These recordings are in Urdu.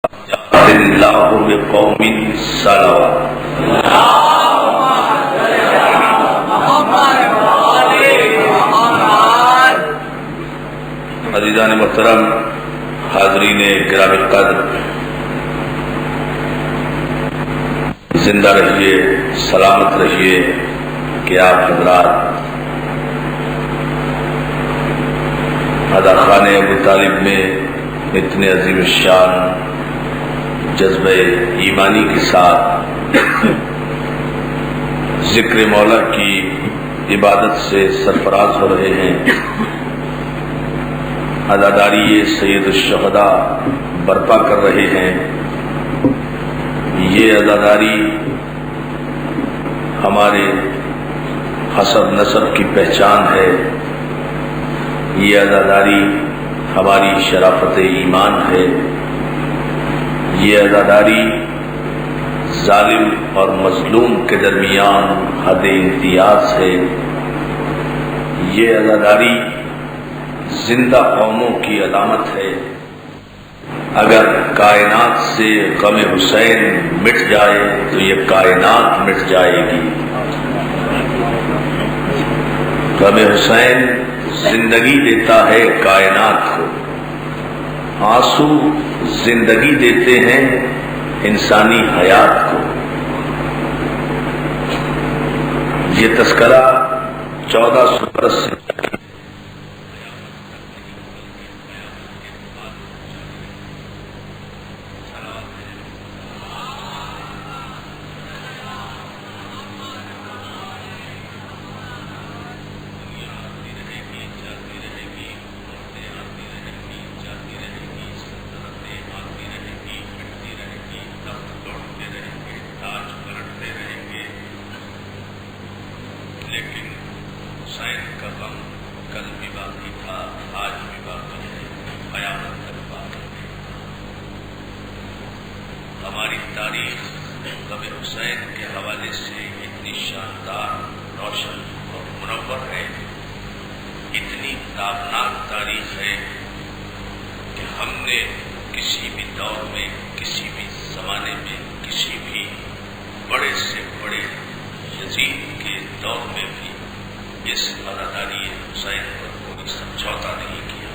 اللہ بقوم صلوات عزیزان محترم، حاضرین گرامی قدر، زندہ رہیے، سلامت رہیے کہ آپ حضرات اداخانہ ابو طالب میں اتنے عظیم الشان جذبہ ایمانی کے ساتھ ذکر مولا کی عبادت سے سرفراز ہو رہے ہیں، عزاداری سید الشہداء برپا کر رہے ہیں۔ یہ عزاداری ہمارے حسب نسب کی پہچان ہے، یہ عزاداری ہماری شرافت ایمان ہے، یہ عزاداری ظالم اور مظلوم کے درمیان حد امتیاز ہے، یہ عزاداری زندہ قوموں کی علامت ہے۔ اگر کائنات سے غم حسین مٹ جائے تو یہ کائنات مٹ جائے گی۔ غم حسین زندگی دیتا ہے کائنات کو، آنسو زندگی دیتے ہیں انسانی حیات کو۔ یہ تذکرہ 1400 برس سے ہماری تاریخ غم حسین کے حوالے سے اتنی شاندار، روشن اور منور ہے، اتنی تابناک تاریخ ہے کہ ہم نے کسی بھی دور میں، کسی بھی زمانے میں، کسی بھی بڑے سے بڑے یزید کے دور میں بھی اس عزاداری حسین پر کوئی سمجھوتا نہیں کیا۔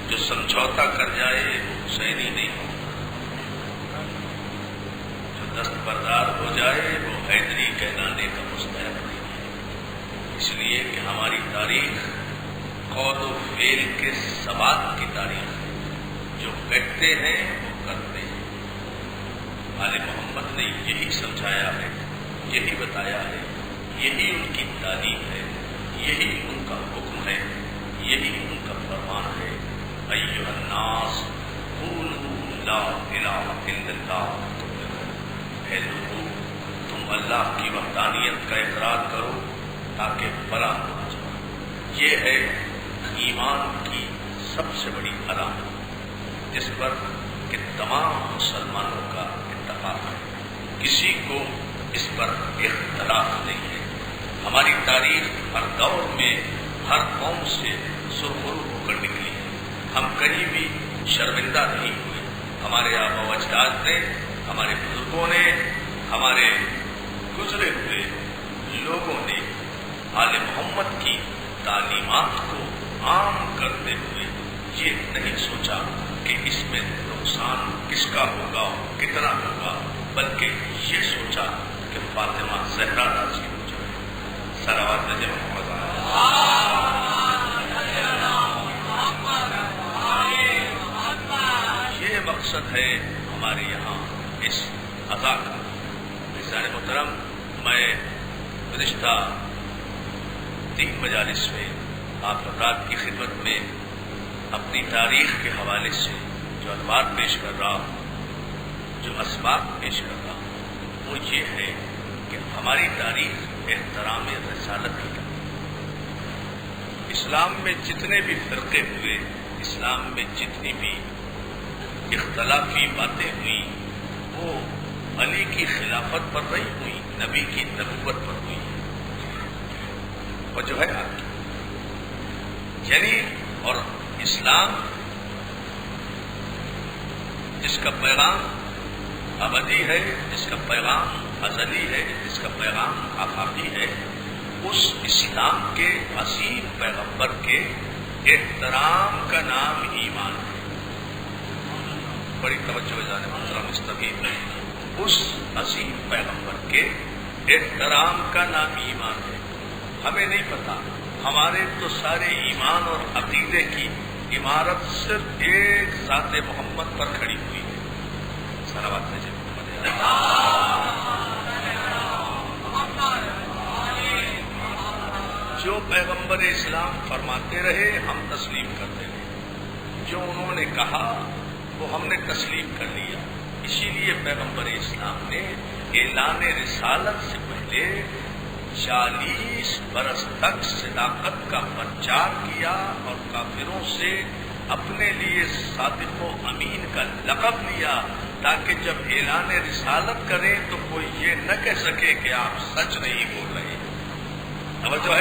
جو سمجھوتا کر جائے وہ حسینی نہیں ہو، دستبردار ہو جائے وہ حیدری کہلانے کا مستحق نہیں ہے۔ اس لیے کہ ہماری تاریخ قول و فعل کے ثبات کی تاریخ ہے، جو کہتے ہیں وہ کرتے ہیں۔ آل محمد نے یہی سمجھایا ہے، یہی بتایا ہے، یہی ان کی تعلیم ہے، یہی ان کا حکم ہے، یہی ان کا فرمان ہے۔ ایھا الناس قولوا لا الہ الا اللہ، اے لوگو تم اللہ کی وحدانیت کا اقرار کرو تاکہ بھلا ہو جائے۔ یہ ہے ایمان کی سب سے بڑی علامت، جس پر کہ تمام مسلمانوں کا اتفاق ہے، کسی کو اس پر اختلاف نہیں ہے۔ ہماری تاریخ ہر دور میں ہر قوم سے سرخرو ہو کر نکلی ہے، ہم کہیں بھی شرمندہ نہیں ہوئے۔ ہمارے آبا و اجداد نے، ہمارے بزرگوں نے، ہمارے گزرے ہوئے لوگوں نے آل محمد کی تعلیمات کو عام کرتے ہوئے یہ نہیں سوچا کہ اس میں نقصان کس کا ہوگا، کتنا ہوگا، بلکہ یہ سوچا کہ فاطمہ زہرا راضی ہو جائے۔ صلوات بھیجیں محمد۔ یہ مقصد ہے ہمارے یہاں اس عزا کا۔ عزیزان محترم، میں گزشتہ 3 مجالس میں آپ حضرات کی خدمت میں اپنی تاریخ کے حوالے سے جو انوار پیش کر رہا ہوں، جو اسباب پیش کر رہا ہوں، وہ یہ ہے کہ ہماری تاریخ احترام رسالت کی تاریخ۔ اسلام میں جتنے بھی فرقے ہوئے، اسلام میں جتنی بھی اختلافی باتیں ہوئی، وہ علی کی خلافت پر نہیں ہوئی، نبی کی نبوت پر ہوئی، اور جو ہے یعنی اور اسلام جس کا پیغام ابدی ہے، جس کا پیغام ازلی ہے، جس کا پیغام آفاقی ہے، اس اسلام کے عظیم پیغمبر کے احترام کا نام ایمان ہے۔ بڑی توجہ جانے محترم مستفید ہے، اس عظیم پیغمبر کے احترام کا نام ایمان ہے۔ ہمیں نہیں پتا، ہمارے تو سارے ایمان اور عقیدے کی عمارت صرف ایک ذات محمد پر کھڑی ہوئی ہے۔ صلوات بھیجیں محمد جو پیغمبر اسلام فرماتے رہے ہم تسلیم کرتے رہے، جو انہوں نے کہا وہ ہم نے تسلیم کر لیا۔ اسی لیے پیغمبر اسلام نے اعلان رسالت سے پہلے 40 برس تک صداقت کا پرچار کیا اور کافروں سے اپنے لیے صادق و امین کا لقب لیا، تاکہ جب اعلان رسالت کریں تو کوئی یہ نہ کہہ سکے کہ آپ سچ نہیں بول رہے۔ توجہ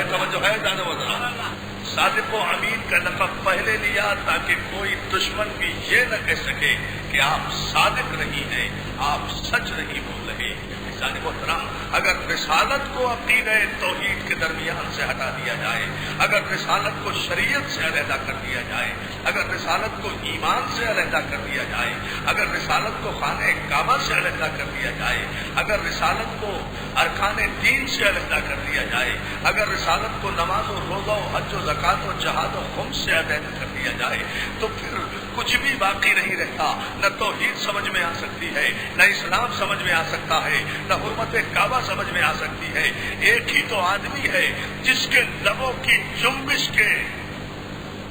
ہے جانے والا، صادق و امین کا لقب پہلے لیا تاکہ کوئی دشمن بھی یہ نہ کہہ سکے کہ آپ صادق نہیں ہیں، آپ سچ نہیں بول رہے۔ محترم، اگر رسالت کو عقیدہ توحید کے درمیان سے ہٹا دیا جائے، اگر رسالت کو شریعت سے علیحدہ کر دیا جائے، اگر رسالت کو ایمان سے علیحدہ کر دیا جائے، اگر رسالت کو خانہ کعبہ سے علیحدہ کر دیا جائے، اگر رسالت کو ارکان دین سے علیحدہ کر دیا جائے، اگر رسالت کو نماز و روزہ و حج و زکوٰۃ و جہاد و خمس سے علیحدہ کر دیا جائے تو پھر کچھ بھی باقی نہیں رہتا۔ نہ توحید سمجھ میں آ سکتی ہے، نہ اسلام سمجھ میں آ سکتا ہے، نہ حرمت کعبہ سمجھ میں آ سکتی ہے۔ ایک ہی تو آدمی ہے جس کے لبوں کی جنبش کے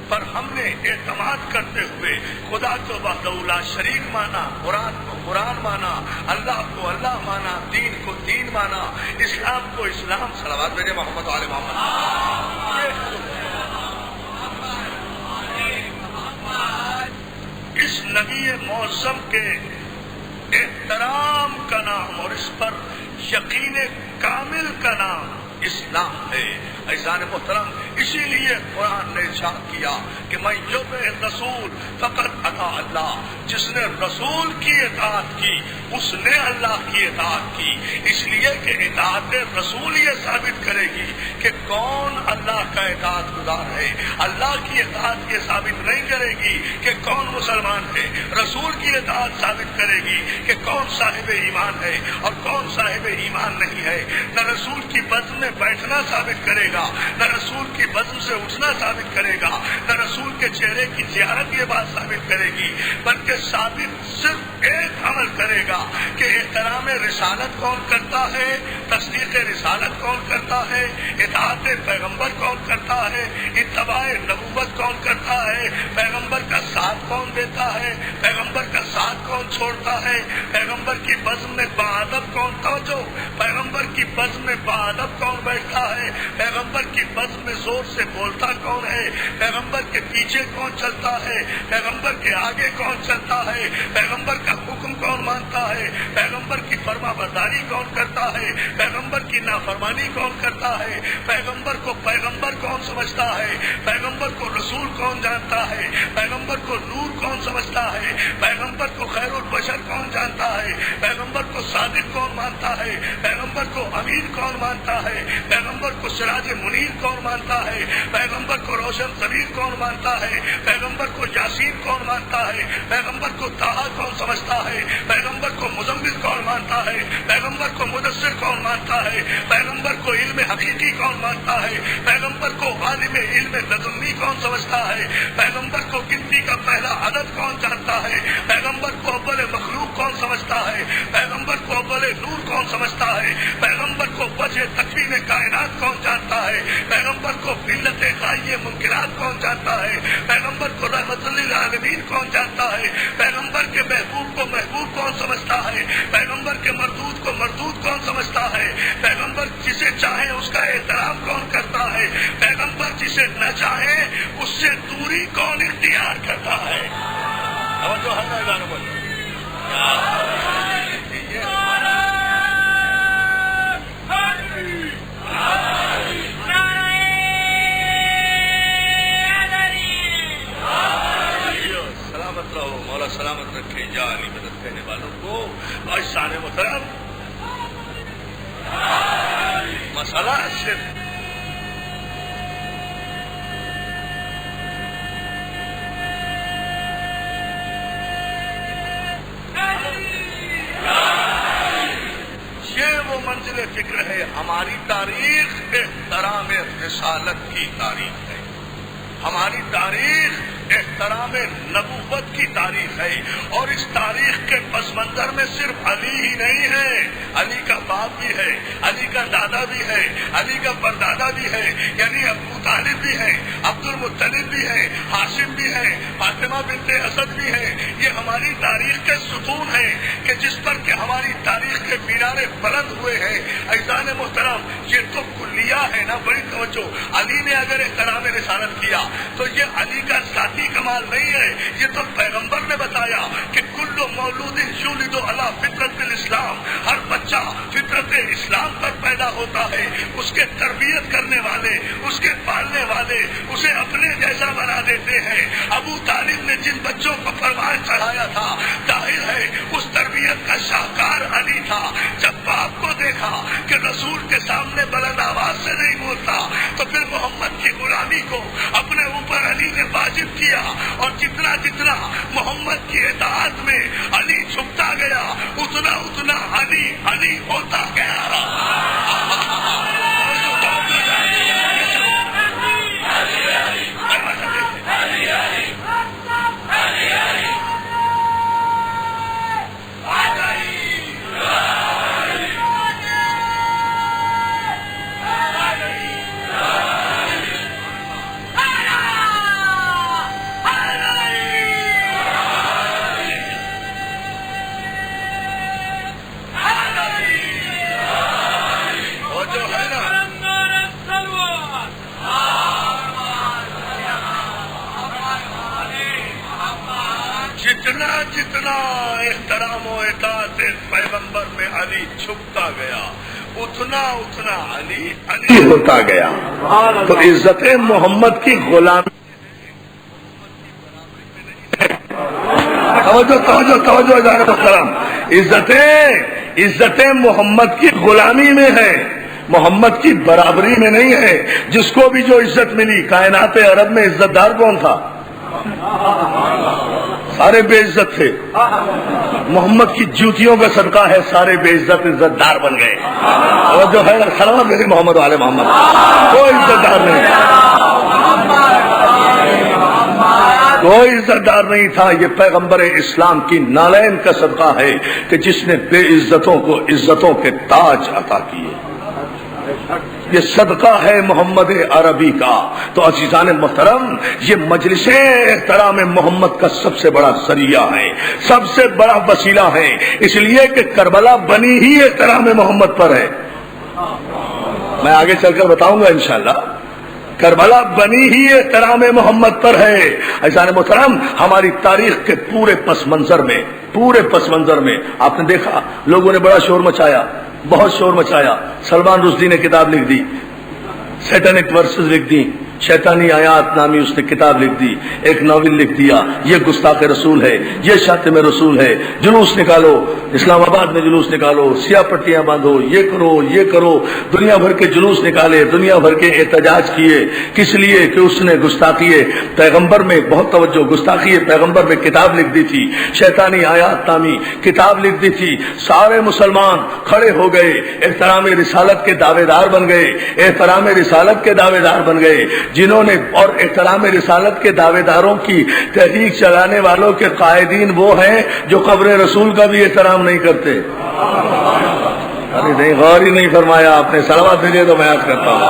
پر ہم نے اعتماد کرتے ہوئے خدا کو وحدہ لا شریک مانا، قرآن کو قرآن مانا، اللہ کو اللہ مانا، دین کو دین مانا، اسلام کو اسلام۔ صلوات بھیجیں محمد علی محمد۔ اس نبی معظم کے احترام کا نام اور اس پر یقین کامل کا نام اسلام ہے۔ عزیزان محترم، اسی لیے قرآن نے ارشاد کیا کہ میں یطع الرسول فقط اطاع اللہ، جس نے رسول کی اطاعت کی اس نے اللہ کی اطاعت کی۔ اس لیے کہ اطاعت رسول یہ ثابت کرے گی کہ کون اللہ کا اطاعت گزار ہے، اللہ کی اطاعت یہ ثابت نہیں کرے گی کہ کون مسلمان ہے، رسول کی اطاعت ثابت کرے گی کہ کون صاحب ایمان ہے اور کون صاحب ایمان نہیں ہے۔ نہ رسول کی بزم میں بیٹھنا ثابت کرے گا، نہ رسول کی بزم سے اٹھنا ثابت کرے گا، نہ رسول کے چہرے کی زیارت یہ بات ثابت کرے گی، بلکہ ثابت صرف ایک عمل کرے گا کہ احترام رسالت کون کرتا ہے، تصدیق رسالت کون کرتا ہے، اطاعت پیغمبر کون کرتا ہے، اتباع نبوت کون کرتا ہے، پیغمبر کا ساتھ کون دیتا ہے، پیغمبر کا ساتھ کون چھوڑتا ہے، پیغمبر کی بزم میں باادب کون توجہ، پیغمبر کی بزم میں باادب کون بیٹھتا ہے، پیغمبر کی بزم میں زور سے بولتا کون ہے، پیغمبر کے پیچھے کون چلتا ہے، پیغمبر کے آگے کون چلتا ہے، پیغمبر کا حکم کون مانتا ہے، پیغمبر کی فرما برداری کون کرتا ہے، پیغمبر کی نافرمانی کون کرتا ہے، پیغمبر کو پیغمبر کون سمجھتا ہے، پیغمبر کو رسول کون جانتا ہے، پیغمبر کو نور کون سمجھتا ہے، پیغمبر کو خیر البشر کون جانتا ہے، پیغمبر کو صادق کون مانتا ہے، پیغمبر کو امین کون مانتا ہے، پیغمبر کو سراج منیر کون مانتا ہے، پیغمبر کو روشن ضمیر کون مانتا ہے، پیغمبر کو یاسین کون مانتا ہے، پیغمبر کو طٰہٰ کون سمجھتا ہے، پیغمبر کو مزمل کون مانتا ہے، پیغمبر کو مدثر کون مانتا ہے، پیغمبر کو علم حقیقی کون مانتا ہے، پیغمبر کو عالم علم لدنی کون سمجھتا ہے، پیغمبر کو گنتی کا پہلا عدد کون جانتا ہے، پیغمبر کو اول مخلوق کون سمجھتا ہے، پیغمبر کو اول نور کون سمجھتا ہے، پیغمبر کو وجہ تکوین کائنات کون جانتا ہے، پیغمبر کو علت غائیہ منکرات کون جانتا ہے، پیغمبر کو رحمت للعالمین کون جانتا ہے، پیغمبر کے محبوب کو محبوب کون سمجھتا ہے، پیغمبر کے مردود کو مردود کون سمجھتا ہے، پیغمبر جسے چاہے اس کا احترام کون کرتا ہے، پیغمبر جسے نہ چاہے اس سے دوری کون اختیار کرتا ہے۔ توجہ ہے نا گانوں پر؟ سلامت رہو، مولا سلامت رکھے جان کی مدد کرنے والوں کو عزیزان محترم مسئلہ صرف یہ وہ منزل فکر ہے. ہماری تاریخ احترام رسالت کی تاریخ ہے. ہماری تاریخ احترام نبوت کی تاریخ ہے. اور اس تاریخ کے پس منظر میں صرف علی ہی نہیں ہے، علی کا باپ بھی ہے، علی کا دادا بھی ہے، علی کا پردادا بھی ہے، یعنی ابو طالب بھی ہے، عبد المطلب بھی ہے، ہاشم بھی ہے، فاطمہ بنت اسد بھی ہے. یہ ہماری تاریخ کے ستون ہیں کہ جس پر کہ ہماری تاریخ کے مینارے بلند ہوئے ہیں. عزیزان محترم یہ تو کلیہ ہے نا، بڑی توجہ. علی نے اگر احترام رسالت کیا تو یہ علی کا ذاتی کمال نہیں ہے، یہ تو پیغمبر نے بتایا کہ کل مولود یولد علی فطرت الاسلام، ہر بچہ فطرت اسلام پر پیدا ہوتا ہے. اس کے تربیت کرنے والے، اس کے پالنے والے اسے اپنے جیسا بنا دیتے ہیں. ابو طالب نے جن بچوں کو فرمان چڑھایا تھا ظاہر ہے اس تربیت کا شاہکار علی تھا. جب باپ کو دیکھا کہ رسول کے سامنے بلند آواز سے نہیں بولتا تو پھر محمد کی غلامی کو اپنے اوپر علی نے واجب کیا. اور جتنا جتنا محمد کی اطاعت میں علی جھکتا گیا اتنا اتنا علی علی ہوتا گیا. جتنا احترام و اطاعت پیغمبر میں علی چھپتا گیا اتنا اتنا علی علی ہوتا گیا. تو عزت محمد کی غلامی توجہ عزت محمد کی غلامی میں ہے، محمد کی برابری میں نہیں ہے. جس کو بھی جو عزت ملی، کائنات عرب میں عزت دار کون تھا؟ سارے بے عزت تھے. محمد کی جوتیوں کا صدقہ ہے سارے بے عزت عزت دار بن گئے. اور جو ہے سلام میرے محمد والے محمد، کوئی عزت دار نہیں، کوئی عزت دار نہیں تھا. یہ پیغمبر اسلام کی نالین کا صدقہ ہے کہ جس نے بے عزتوں کو عزتوں کے تاج عطا کیے. یہ صدقہ ہے محمد عربی کا. تو عزیزان محترم یہ مجلسیں احترام محمد کا سب سے بڑا ذریعہ ہے، سب سے بڑا وسیلہ ہے. اس لیے کہ کربلا بنی ہی احترام محمد پر ہے. میں آگے چل کر بتاؤں گا انشاءاللہ. کربلا بنی ہی احترام محمد پر ہے. عزیزان محترم ہماری تاریخ کے پورے پس منظر میں آپ نے دیکھا لوگوں نے بڑا شور مچایا، بہت شور مچایا. سلمان رشدی نے کتاب لکھ دی، سیٹنک ورسز لکھ دی، شیطانی آیات نامی اس نے کتاب لکھ دی، ایک ناول لکھ دیا، یہ گستاخ رسول ہے، یہ شاتم رسول ہے. جلوس نکالو، اسلام آباد میں جلوس نکالو، سیاہ پٹیاں باندھو، یہ کرو یہ کرو. دنیا بھر کے جلوس نکالے، دنیا بھر کے احتجاج کیے. کس لیے؟ کہ اس نے گستاخی پیغمبر میں بہت توجہ، گستاخی پیغمبر میں کتاب لکھ دی تھی، شیطانی آیات نامی کتاب لکھ دی تھی. سارے مسلمان کھڑے ہو گئے، احترام رسالت کے دعوے دار بن گئے، احترام رسالت کے دعوے دار بن گئے. جنہوں نے اور احترام رسالت کے دعوے داروں کی تحریک چلانے والوں کے قائدین وہ ہیں جو قبر رسول کا بھی احترام نہیں کرتے. ارے نہیں، غور ہی نہیں فرمایا آپ نے. صلوات بھیجے تو میں یاد کرتا ہوں.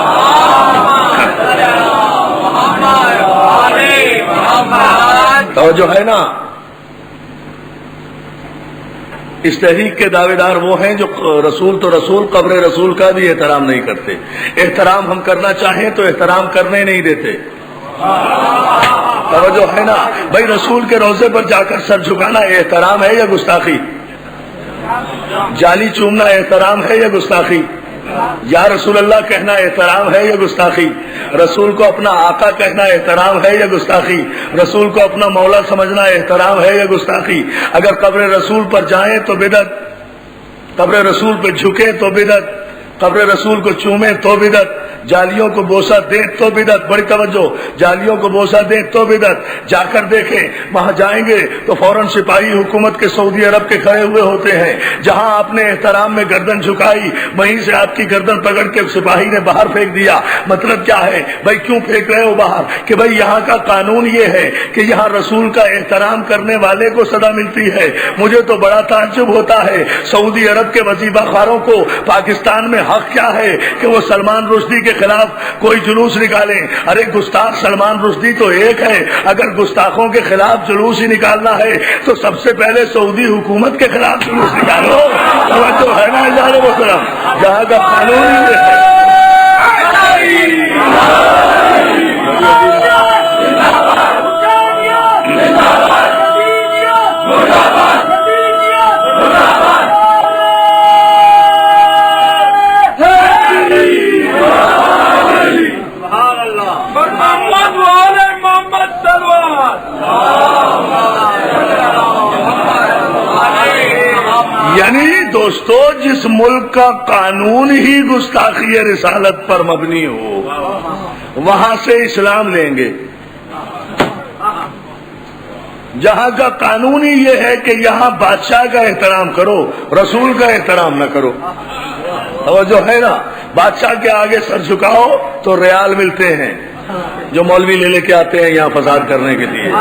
توجہ ہے نا. اس تحریک کے دعوے دار وہ ہیں جو رسول تو رسول، قبر رسول کا بھی احترام نہیں کرتے. احترام ہم کرنا چاہیں تو احترام کرنے نہیں دیتے. توجہ ہے نا. بھائی رسول کے روضے پر جا کر سر جھکانا احترام ہے یا گستاخی؟ جالی چومنا احترام ہے یا گستاخی؟ یا رسول اللہ کہنا احترام ہے یا گستاخی؟ رسول کو اپنا آقا کہنا احترام ہے یا گستاخی؟ رسول کو اپنا مولا سمجھنا احترام ہے یا گستاخی؟ اگر قبر رسول پر جائیں تو بدعت، قبر رسول پہ جھکیں تو بدعت، قبر رسول کو چومیں تو بدعت، جالیوں کو بوسہ دیں تو بدعت، بڑی توجہ، جالیوں کو بوسہ دیں تو بدعت۔ جا کر دیکھیں، وہاں جائیں گے تو فوراً سپاہی حکومت کے سعودی عرب کے کھڑے ہوئے ہوتے ہیں۔ جہاں آپ نے احترام میں گردن جھکائی وہیں سے آپ کی گردن پکڑ کے سپاہی نے باہر پھینک دیا۔ مطلب کیا ہے بھائی؟ کیوں پھینک رہے ہو باہر؟ کہ بھائی یہاں کا قانون یہ ہے کہ یہاں رسول کا احترام کرنے والے کو سزا ملتی ہے۔ مجھے تو بڑا تعجب ہوتا ہے، سعودی عرب کے وظیفہ خاروں کو پاکستان میں حق کیا ہے کہ وہ سلمان رشدی کے خلاف کوئی جلوس نکالیں؟ ارے گستاخ سلمان رشدی تو ایک ہے، اگر گستاخوں کے خلاف جلوس ہی نکالنا ہے تو سب سے پہلے سعودی حکومت کے خلاف جلوس نکالو۔ تو ہے نا جانے وہ طرف جہاں کا قانون ہی ہے۔ یعنی دوستو جس ملک کا قانون ہی گستاخی رسالت پر مبنی ہو وہاں سے اسلام لیں گے۔ جہاں کا قانون ہی یہ ہے کہ یہاں بادشاہ کا احترام کرو، رسول کا احترام نہ کرو۔ توجہ ہے نا؟ بادشاہ کے آگے سر جھکاؤ تو ریال ملتے ہیں جو مولوی لے کے آتے ہیں یہاں فساد کرنے کے لیے،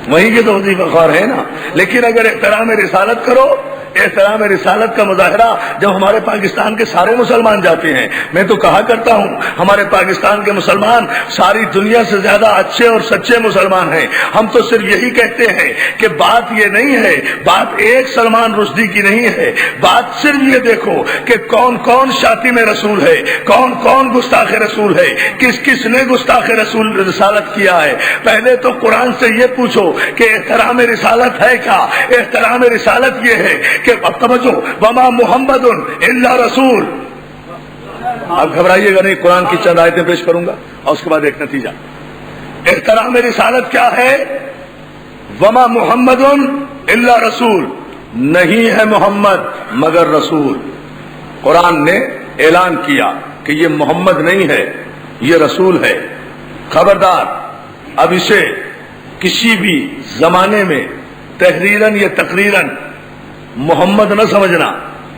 وہیں کے تو وظیفہ خوار ہے نا۔ لیکن اگر احترام رسالت کرو، احترام رسالت کا مظاہرہ جب ہمارے پاکستان کے سارے مسلمان جاتے ہیں، میں تو کہا کرتا ہوں ہمارے پاکستان کے مسلمان ساری دنیا سے زیادہ اچھے اور سچے مسلمان ہیں۔ ہم تو صرف یہی کہتے ہیں کہ بات یہ نہیں ہے، بات ایک سلمان رشدی کی نہیں ہے، بات صرف یہ دیکھو کہ کون کون شاتم رسول ہے، کون کون گستاخ رسول ہے، کس کس نے گستاخ رسول رسالت کیا ہے۔ پہلے تو قرآن سے یہ پوچھو کہ احترام رسالت ہے کیا؟ احترام رسالت یہ ہے کہ توجہ، وما محمد الا رسول۔ اب گھبرائیے گا نہیں، قرآن کی چند آیتیں پیش کروں گا اور اس کے بعد ایک نتیجہ۔ احترام رسالت کیا ہے؟ وما محمد الا رسول، نہیں ہے محمد مگر رسول۔ قرآن نے اعلان کیا کہ یہ محمد نہیں ہے، یہ رسول ہے۔ خبردار، اب اسے کسی بھی زمانے میں تحریراً یا تقریراً محمد نہ سمجھنا،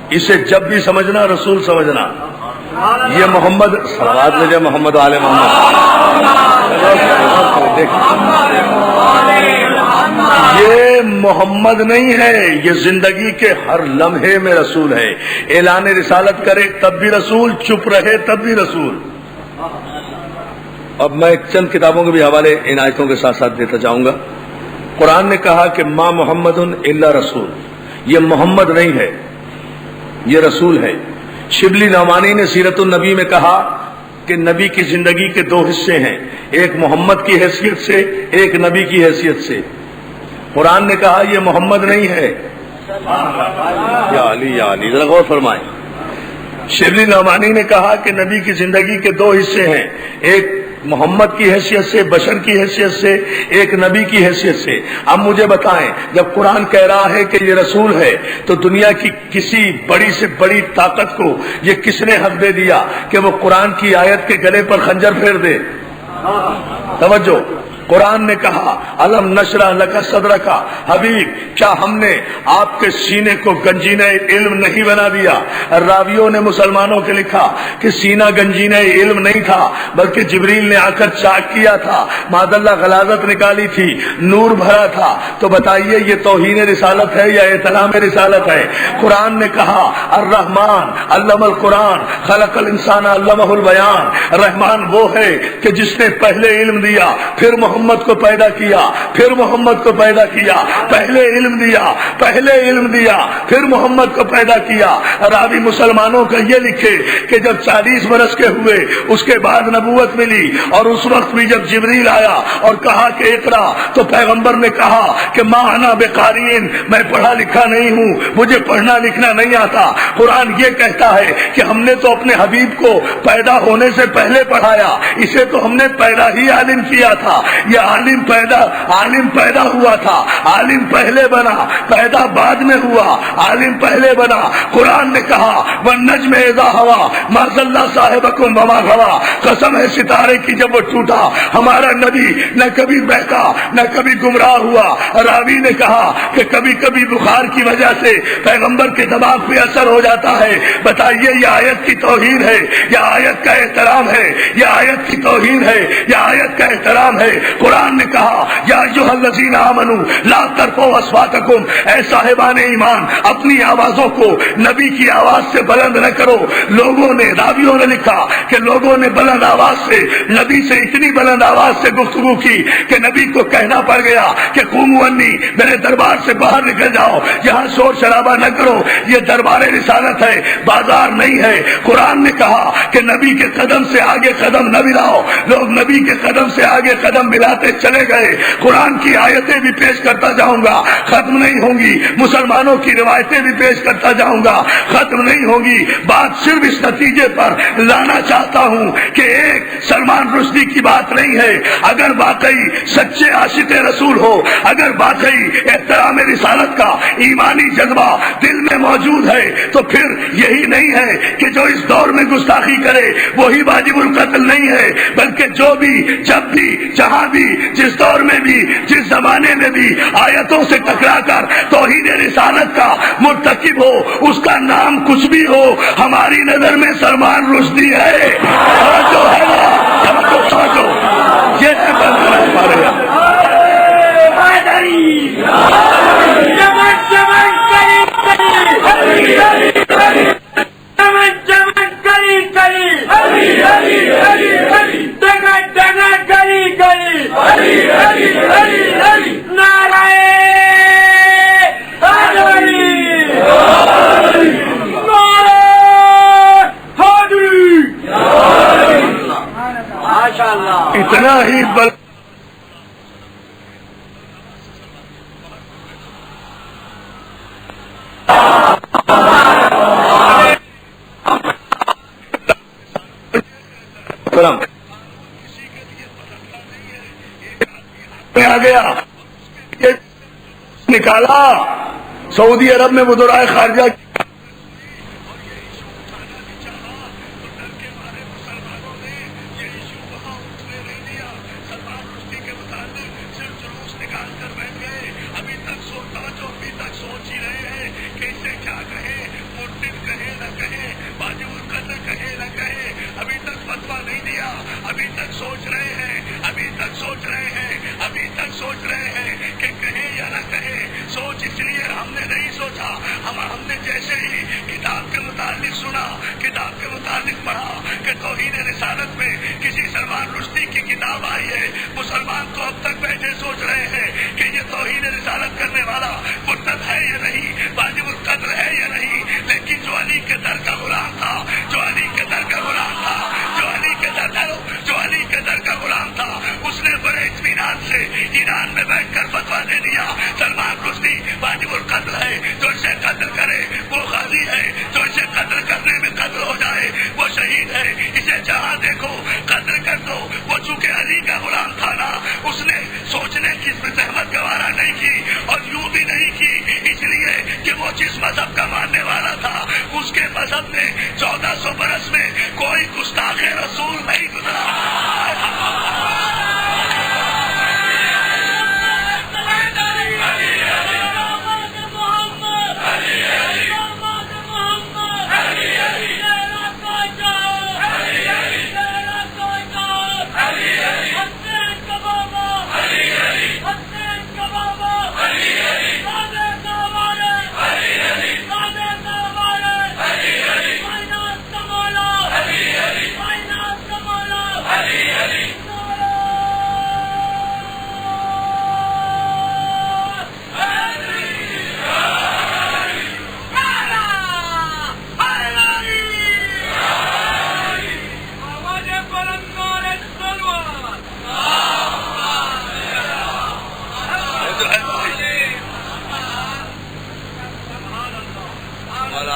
اسے جب بھی سمجھنا رسول سمجھنا۔ یہ محمد صلوات میں جائے، محمد آل محمد، یہ محمد نہیں ہے، یہ زندگی کے ہر لمحے میں رسول ہے۔ اعلان رسالت کرے تب بھی رسول، چپ رہے تب بھی رسول۔ اب میں چند کتابوں کے بھی حوالے ان آیتوں کے ساتھ ساتھ دیتا جاؤں گا۔ قرآن نے کہا کہ ما محمد الا رسول، یہ محمد نہیں ہے، یہ رسول ہے۔ شبلی نعمانی نے سیرت النبی میں کہا کہ نبی کی زندگی کے دو حصے ہیں، ایک محمد کی حیثیت سے، ایک نبی کی حیثیت سے۔ قرآن نے کہا یہ محمد نہیں ہے۔ یا علی یا علی، ذرا غور فرمائیں۔ شبلی نعمانی نے کہا کہ نبی کی زندگی کے دو حصے ہیں، ایک محمد کی حیثیت سے، بشر کی حیثیت سے، ایک نبی کی حیثیت سے۔ اب مجھے بتائیں، جب قرآن کہہ رہا ہے کہ یہ رسول ہے تو دنیا کی کسی بڑی سے بڑی طاقت کو یہ کس نے حق دے دیا کہ وہ قرآن کی آیت کے گلے پر خنجر پھیر دے؟ توجہ، قرآن نے کہا الم نشرح لک صدرک، حبیب کیا ہم نے آپ کے سینے کو گنجینہ علم نہیں بنا دیا؟ راویوں نے مسلمانوں کے لکھا کہ سینہ گنجینہ علم نہیں تھا، بلکہ جبریل نے آ کر چاک کیا تھا، ماداللہ غلاظت نکالی تھی، نور بھرا تھا۔ تو بتائیے یہ توہین رسالت ہے یا احترام رسالت ہے؟ قرآن نے کہا الرحمن علم القرآن خلق الانسان علمہ البیان، رحمان وہ ہے کہ جس نے پہلے علم دیا، پھر محمد محمد کو پیدا کیا، پھر محمد کو پیدا کیا، پہلے علم دیا پھر محمد کو پیدا کیا۔ راوی مسلمانوں کا یہ لکھے کہ جب 40 برس کے ہوئے اس کے بعد نبوت ملی، اور اس وقت بھی جب جبریل آیا اور کہا کہ اقرا، تو پیغمبر نے کہا کہ ما انا بقارئین، میں پڑھا لکھا نہیں ہوں، مجھے پڑھنا لکھنا نہیں آتا۔ قرآن یہ کہتا ہے کہ ہم نے تو اپنے حبیب کو پیدا ہونے سے پہلے پڑھایا، اسے تو ہم نے پیدا ہی عالم کیا تھا۔ یہ عالم پیدا ہوا تھا، عالم پہلے بنا، پیدا بعد میں ہوا، عالم پہلے بنا۔ قرآن نے کہا والنجم اذا ہوا ما ضل صاحبکم وما غوا، قسم ہے ستارے کی جب وہ ٹوٹا، ہمارا نبی نہ کبھی بہکا نہ کبھی گمراہ ہوا۔ راوی نے کہا کہ کبھی کبھی بخار کی وجہ سے پیغمبر کے دماغ پہ اثر ہو جاتا ہے۔ بتائیے یہ آیت کی توہین ہے یا آیت کا احترام ہے؟ یہ آیت کی توہین ہے یا آیت کا احترام ہے؟ قرآن نے کہا یا ایھا الذین آمنوا لا ترفعوا اصواتکم، اے صاحبان ایمان اپنی آوازوں کو نبی کی آواز سے بلند نہ کرو۔ لوگوں نے، راویوں نے لکھا کہ لوگوں نے بلند آواز سے نبی سے اتنی بلند آواز سے گفتگو کی کہ نبی کو کہنا پڑ گیا کہ قوموا انی، میرے دربار سے باہر نکل جاؤ، یہاں شور شرابہ نہ کرو، یہ دربار رسالت ہے، بازار نہیں ہے۔ قرآن نے کہا کہ نبی کے قدم سے آگے قدم نہ ملاؤ، لوگ نبی کے قدم سے آگے قدم ملاتے چلے گئے۔ قرآن کی آیتیں بھی پیش کرتا جاؤں گا، ختم نہیں ہوں گی، مسلمانوں کی روایتیں بھی پیش کرتا جاؤں گا، ختم نہیں ہوں گی۔ بات صرف اس نتیجے پر لانا چاہتا ہوں کہ ایک سلمان رشدی کی بات نہیں ہے۔ اگر واقعی سچے عاشق رسول ہو، اگر واقعی احترام رسالت کا ایمانی جذبہ دل میں موجود ہے، تو پھر یہی نہیں ہے کہ جو اس دور میں گستاخی کرے وہی واجب القتل نہیں ہے، بلکہ جو بھی، جب بھی، جہاں بھی، جس دور میں بھی، جس زمانے میں بھی آیتوں سے ٹکرا کر توحید رسالت کا مرتکب ہو، اس کا نام کچھ بھی ہو، ہماری نظر میں سلمان رشدی ہے۔ اور جو ہے نا سمجھو یہ ہے ہمارے یہاں اتنا ہی بل آ گیا نکالا سعودی عرب میں وزرائے خارجہ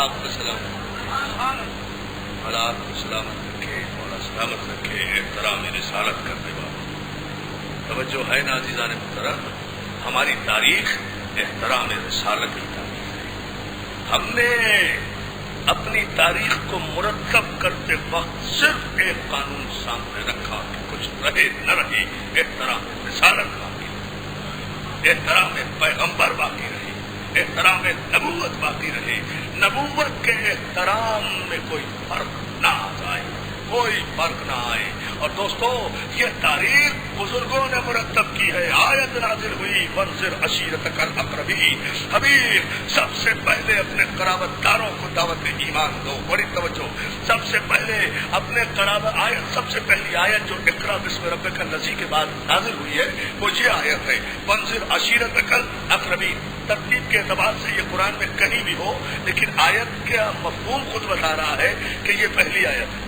آپ کو سلامت رکھے، مولا سلامت رکھے، احترام رسالت کرنے والے توجہ ہے نا عزیزان محترم، ہماری تاریخ احترام رسالت کی تاریخ ہے۔ ہم نے اپنی تاریخ کو مرتب کرتے وقت صرف ایک قانون سامنے رکھا کہ کچھ رہے نہ رہے، احترام رسالت باقی رہے، احترام پیغمبر باقی رہے، احترام نبوت باقی رہے، نبوت کے احترام میں کوئی فرق نہ آ جائے، کوئی فرق نہ آئے۔ اور دوستو یہ تاریخ بزرگوں نے مرتب کی ہے۔ آیت نازل ہوئی وانذر عشیرتک الاقربین، حبیب سب سے پہلے اپنے قرابت داروں کو دعوت ایمان دو۔ بڑی توجہ، سب سے پہلے اپنے قرابت آیت، سب سے پہلی آیت جو اقرا بسم ربک الذی کے بعد نازل ہوئی ہے وہ یہ آیت ہے وانذر عشیرتک الاقربین۔ ترتیب کے اعتبار سے یہ قرآن میں کہیں بھی ہو، لیکن آیت کا مفہوم خود بتا رہا ہے کہ یہ پہلی آیت ہے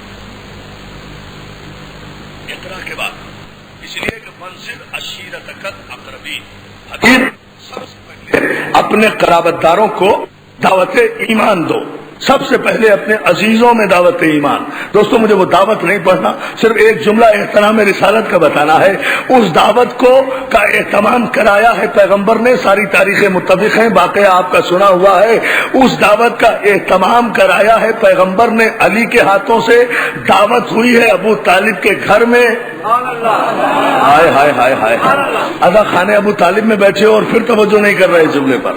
اقرا کے بعد، اس لیے کہ وانذر عشیرتک الاقربین، سب سے پہلے اپنے قرابت داروں کو دعوت ایمان دو، سب سے پہلے اپنے عزیزوں میں دعوت ایمان۔ دوستو مجھے وہ دعوت نہیں پڑھنا، صرف ایک جملہ احترام رسالت کا بتانا ہے۔ اس دعوت کو کا اہتمام کرایا ہے پیغمبر نے، ساری تاریخیں متفق ہیں، واقعہ آپ کا سنا ہوا ہے۔ اس دعوت کا اہتمام کرایا ہے پیغمبر نے، علی کے ہاتھوں سے دعوت ہوئی ہے ابو طالب کے گھر میں۔ ہائے ہائے ہائے ہائے، ادا خانے ابو طالب میں بیٹھے اور پھر توجہ نہیں کر رہے اس جملے پر،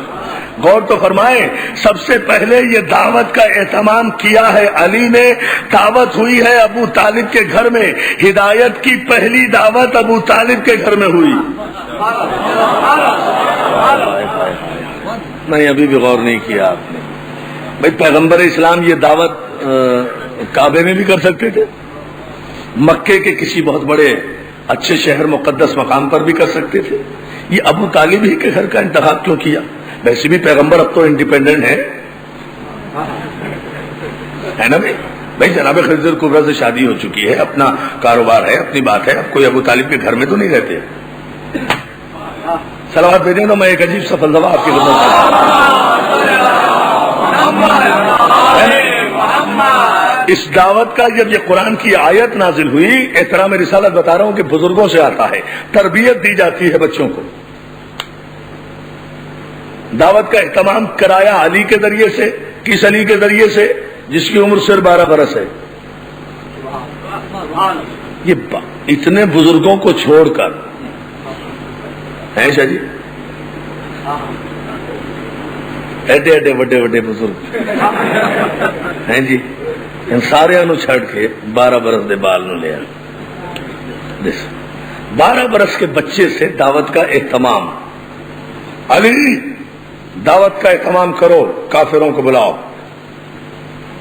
غور تو فرمائیں۔ سب سے پہلے یہ دعوت کا اہتمام کیا ہے علی نے، دعوت ہوئی ہے ابو طالب کے گھر میں، ہدایت کی پہلی دعوت ابو طالب کے گھر میں ہوئی۔ نہیں ابھی بھی غور نہیں کیا آپ نے بھائی، پیغمبر اسلام یہ دعوت کعبے میں بھی کر سکتے تھے، مکے کے کسی بہت بڑے اچھے شہر مقدس مقام پر بھی کر سکتے تھے، یہ ابو طالب ہی کے گھر کا انتخاب کیوں کیا؟ ویسے بھی پیغمبر اب تو انڈیپینڈنٹ ہے نا بھائی، جناب خضر کبریٰ سے شادی ہو چکی ہے، اپنا کاروبار ہے، اپنی بات ہے، اب کوئی ابو طالب کے گھر میں تو نہیں رہتے۔ صلوات بھیجیں تو میں ایک عجیب سا فلسفہ آپ کی خدمت اس دعوت کا جب یہ قرآن کی آیت نازل ہوئی، احترام رسالت بتا رہا ہوں کہ بزرگوں سے آتا ہے، تربیت دی جاتی ہے بچوں کو، دعوت کا اہتمام کرایا علی کے ذریعے سے، کس علی کے ذریعے سے؟ جس کی عمر صرف 12 برس ہے۔ یہ اتنے بزرگوں کو چھوڑ کر ہیں شاہ جی، ایڈے ایڈے بڑے بڑے بزرگ ہیں جی، ان سارے نو چھڑ کے 12 برس دے بال نو لیا، 12 برس کے بچے سے دعوت کا اہتمام۔ علی دعوت کا اہتمام کرو، کافروں کو بلاؤ۔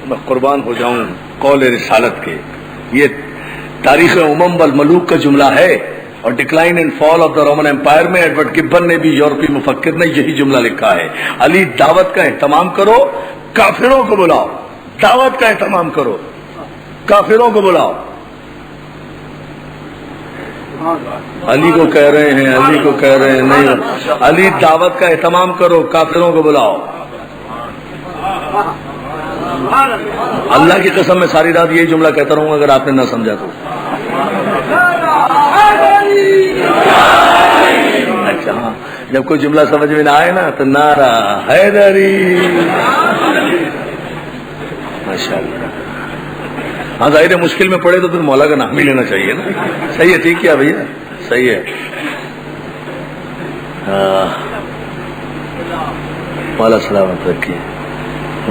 میں قربان ہو جاؤں قول رسالت کے، یہ تاریخ والملوک کا جملہ ہے، اور decline and fall of the Roman empire میں ایڈورڈ گبن نے بھی، یورپی مفکر نے یہی جملہ لکھا ہے، علی دعوت کا اہتمام کرو، کافروں کو بلاؤ، دعوت کا اہتمام کرو، کافروں کو بلاؤ۔ علی کو کہہ رہے ہیں، علی کو کہہ رہے ہیں، نہیں علی دعوت کا اہتمام کرو، کافروں کو بلاؤ۔ اللہ کی قسم میں ساری رات یہی جملہ کہتا رہوں اگر آپ نے نہ سمجھا تو۔ اچھا ہاں، جب کوئی جملہ سمجھ میں نہ آئے نا تو نعرہ حیدری، ماشاء اللہ۔ ہاں ظاہر ہے مشکل میں پڑے تو پھر مولا کا نام ہی لینا چاہیے نا، صحیح ہے، ٹھیک کیا بھیا، صحیح ہے۔ مولا سلامت رکھیے۔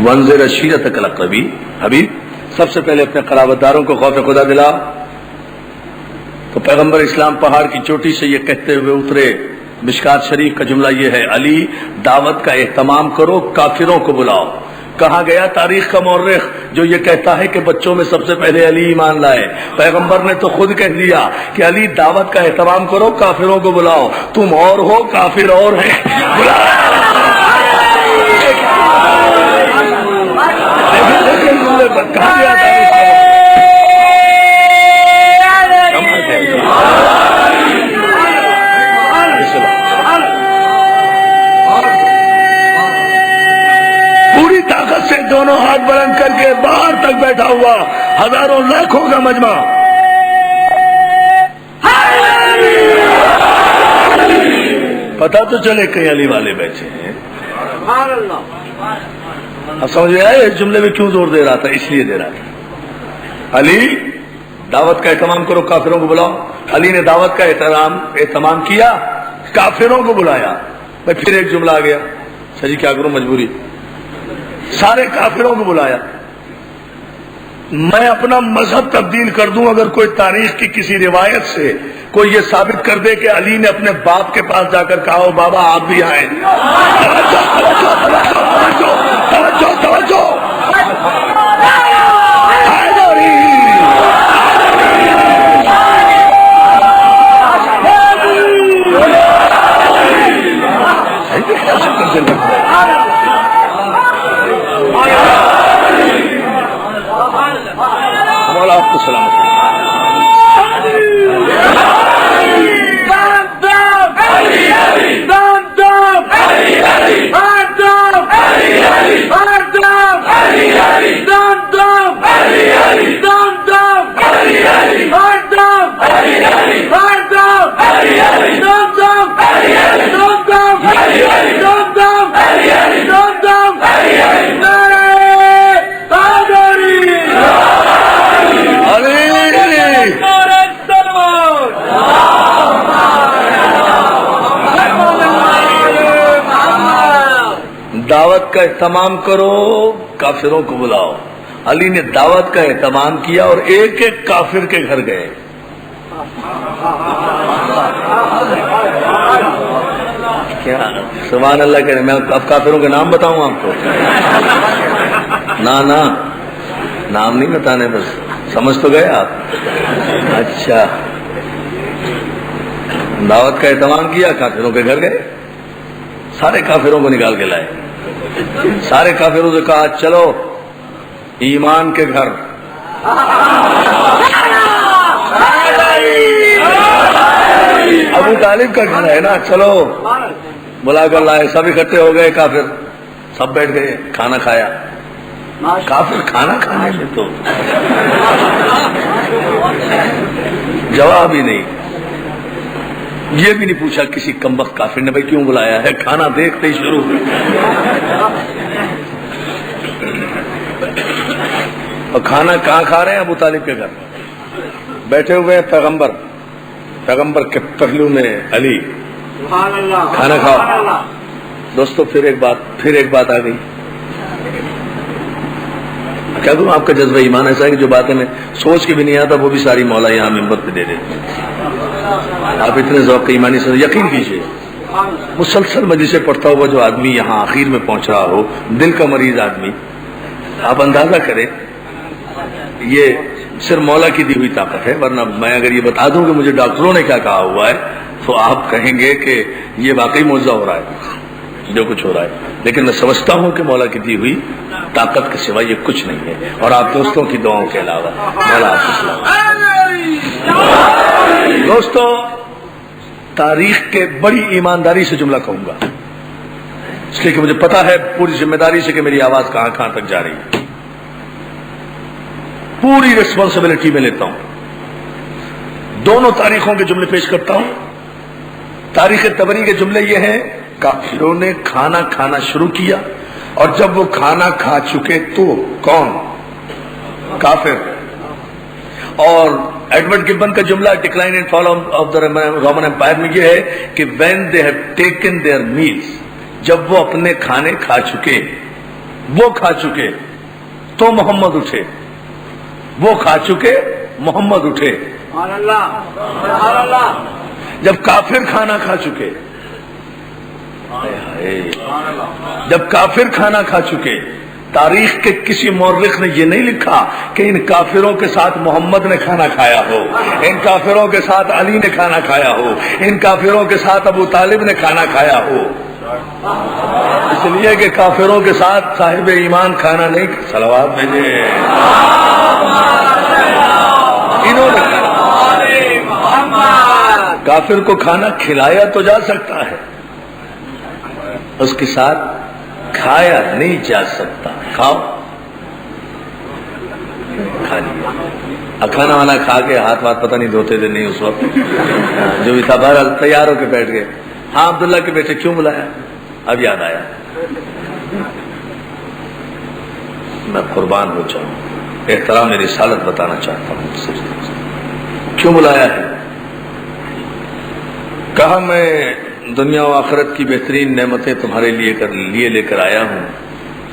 وانذر عشیرتک الاقربین، حبیب سب سے پہلے اپنے قرابت داروں کو خوف خدا دلا۔ تو پیغمبر اسلام پہاڑ کی چوٹی سے یہ کہتے ہوئے اترے، مشکات شریف کا جملہ یہ ہے، علی دعوت کا اہتمام کرو، کافروں کو بلاؤ۔ کہا گیا تاریخ کا مورخ جو یہ کہتا ہے کہ بچوں میں سب سے پہلے علی ایمان لائے، پیغمبر نے تو خود کہہ دیا کہ علی دعوت کا اہتمام کرو، کافروں کو بلاؤ، تم اور ہو، کافر اور ہیں، پوری طاقت سے دونوں ہاتھ بلند کر کے باہر تک بیٹھا ہوا ہزاروں لاکھوں کا مجمع پتا تو چلے کئی علی والے بیٹھے ہیں. اب سمجھ میں آئے اس جملے میں کیوں زور دے رہا تھا؟ اس لیے دے رہا تھا علی دعوت کا اہتمام کرو، کافروں کو بلاؤ. علی نے دعوت کا اہتمام کیا، کافروں کو بلایا. میں پھر ایک جملہ آ گیا، سر جی کیا کروں مجبوری، سارے کافروں کو بلایا. میں اپنا مذہب تبدیل کر دوں اگر کوئی تاریخ کی کسی روایت سے کوئی یہ ثابت کر دے کہ علی نے اپنے باپ کے پاس جا کر کہا ہو بابا آپ بھی آئیں. مولا آپ کو سلامت دعوت کا اہتمام کرو، کافروں کو بلاؤ. علی نے دعوت کا اہتمام کیا اور ایک ایک کافر کے گھر گئے. کیا سبحان اللہ کہہ رہے، میں اب کافروں کے نام بتاؤں آپ کو؟ نہ نام نہیں بتانے، بس سمجھ تو گئے آپ. اچھا دعوت کا اہتمام کیا، کافروں کے گھر گئے، سارے کافروں کو نکال کے لائے. سارے کافروں سے کہا چلو ایمان کے گھر. ابو طالب کا گھر ہے نا، چلو بلا کر لائے. سب اکٹھے ہو گئے کافر، سب بیٹھ گئے، کھانا کھایا. کافر کھانا کھانے میں تو جواب ہی نہیں. یہ بھی نہیں پوچھا کسی کمبخت کافر نے بھائی کیوں بلایا ہے، کھانا دیکھتے ہی شروع. اور کھانا کہاں کھا رہے ہیں؟ ابو طالب کے گھر بیٹھے ہوئے ہیں پیغمبر کے پہلو میں علی. کھانا کھاؤ. دوستو پھر ایک بات آ گئی. کیا کروں، آپ کا جذبہ ایمان ایسا ہے کہ جو باتیں میں سوچ کے بھی نہیں آتا وہ بھی ساری مولا یہاں ممبر پہ دے دیتے. آپ اتنے ذوق ایمانی سے یقین کیجیے، مسلسل مجلسیں پڑھتا ہوا جو آدمی یہاں آخر میں پہنچ رہا ہو، دل کا مریض آدمی، آپ اندازہ کریں یہ صرف مولا کی دی ہوئی طاقت ہے. ورنہ میں اگر یہ بتا دوں کہ مجھے ڈاکٹروں نے کیا کہا ہوا ہے تو آپ کہیں گے کہ یہ واقعی معجزہ ہو رہا ہے جو کچھ ہو رہا ہے. لیکن میں سمجھتا ہوں کہ مولا کی دی ہوئی طاقت کے سوا یہ کچھ نہیں ہے، اور آپ دوستوں کی دعاؤں کے علاوہ. مولا آپ کو سلام. دوستو تاریخ کے بڑی ایمانداری سے جملہ کہوں گا، اس لیے کہ مجھے پتا ہے پوری ذمہ داری سے کہ میری آواز کہاں کہاں تک جا رہی ہے. پوری ریسپانسبلٹی میں لیتا ہوں. دونوں تاریخوں کے جملے پیش کرتا ہوں. تاریخ طبری کے جملے یہ ہیں، کافروں نے کھانا کھانا شروع کیا، اور جب وہ کھانا کھا چکے تو کون؟ کافر. اور ایڈورڈ گبن کا جملہ decline and fall of the Roman empire میں یہ ہے کہ when they have taken their meals, جب وہ اپنے کھانے کھا چکے تو محمد اٹھے. وہ کھا چکے، محمد اٹھے. جب کافر کھانا کھا چکے، جب کافر کھانا کھا چکے، تاریخ کے کسی مورخ نے یہ نہیں لکھا کہ ان کافروں کے ساتھ محمد نے کھانا کھایا ہو، ان کافروں کے ساتھ علی نے کھانا کھایا ہو، ان کافروں کے ساتھ ابو طالب نے کھانا کھایا ہو. اس لیے کہ کافروں کے ساتھ صاحب ایمان کھانا نہیں. صلوات بھیجے. انہوں نے کافر کو کھانا کھلایا تو جا سکتا ہے، اس کے ساتھ کھایا نہیں جا سکتا. کھاؤ کھا لیا. کھانا وانا کھا کے ہاتھ واتھ پتہ نہیں دھوتے تھے نہیں اس وقت, جو بھی تھا بہرحال تیار ہو کے بیٹھ گئے. ہاں عبداللہ کے بیٹے کیوں بلایا؟ اب یاد آیا. میں قربان ہو جاؤں, احترام رسالت بتانا چاہتا ہوں. کیوں بلایا ہے؟ کہا میں دنیا و آخرت کی بہترین نعمتیں تمہارے لیے لے کر آیا ہوں.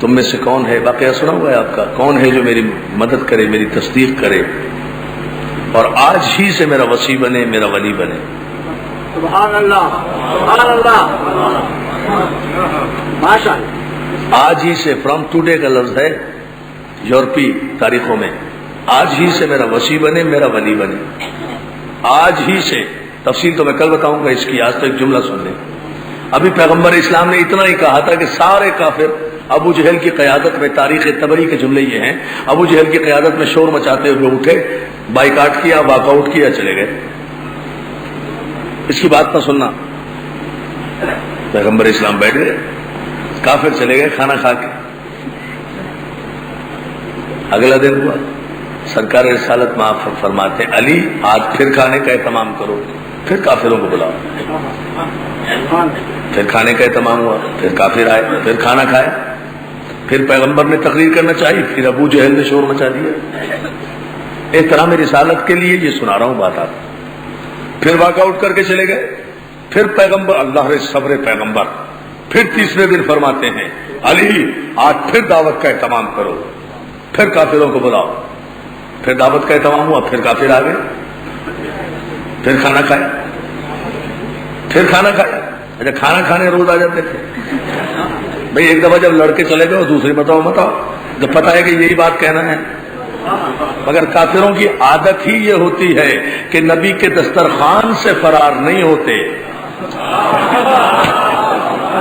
تم میں سے کون ہے, واقعہ سنا ہوا ہے آپ کا, کون ہے جو میری مدد کرے, میری تصدیق کرے اور آج ہی سے میرا وصی بنے, میرا ولی بنے. سبحان اللہ, سبحان اللہ, ماشاءاللہ. آج ہی سے, فرام ٹوڈے کا لفظ ہے یورپی تاریخوں میں, آج ہی سے میرا وصی بنے, میرا ولی بنے. آج ہی سے, تفصیل تو میں کل بتاؤں گا اس کی, آج تو ایک جملہ سن لیں. ابھی پیغمبر اسلام نے اتنا ہی کہا تھا کہ سارے کافر ابو جہل کی قیادت میں, تاریخ تبری کے جملے یہ ہیں, ابو جہل کی قیادت میں شور مچاتے ہوئے اٹھے, بائیکاٹ کیا, واک آؤٹ کیا, چلے گئے. اس کی بات نہ سننا. پیغمبر اسلام بیٹھ گئے, کافر چلے گئے کھانا کھا کے. اگلا دن ہوا, سرکار رسالت میں آپ فرماتے ہیں علی آج پھر کھانے کا اہتمام کرو. پھر کافروں کو بلاؤ. پھر کھانے کا اہتمام ہوا, پھر کافر آئے, پھر کھانا کھائے. پھر پیغمبر نے تقریر کرنا چاہیے, پھر ابو جہل نے شور مچا دیا. احترام رسالت کے لیے یہ سنا رہا ہوں بات آپ. پھر واک آؤٹ کر کے چلے گئے. پھر پیغمبر, اللہ رے صبر پیغمبر, پھر تیسرے دن فرماتے ہیں علی آج پھر دعوت کا اہتمام کرو, پھر کافروں کو بلاؤ. پھر دعوت کا اہتمام ہوا, پھر کافر آ گئے, پھر کھانا کھایا, پھر کھانا کھایا. اچھا کھانا کھانے روز آ جاتے تھے بھئی, ایک دفعہ جب لڑکے چلے گئے اور دوسری بتاؤ جب پتہ ہے کہ یہی بات کہنا ہے. مگر کافروں کی عادت ہی یہ ہوتی ہے کہ نبی کے دسترخوان سے فرار نہیں ہوتے.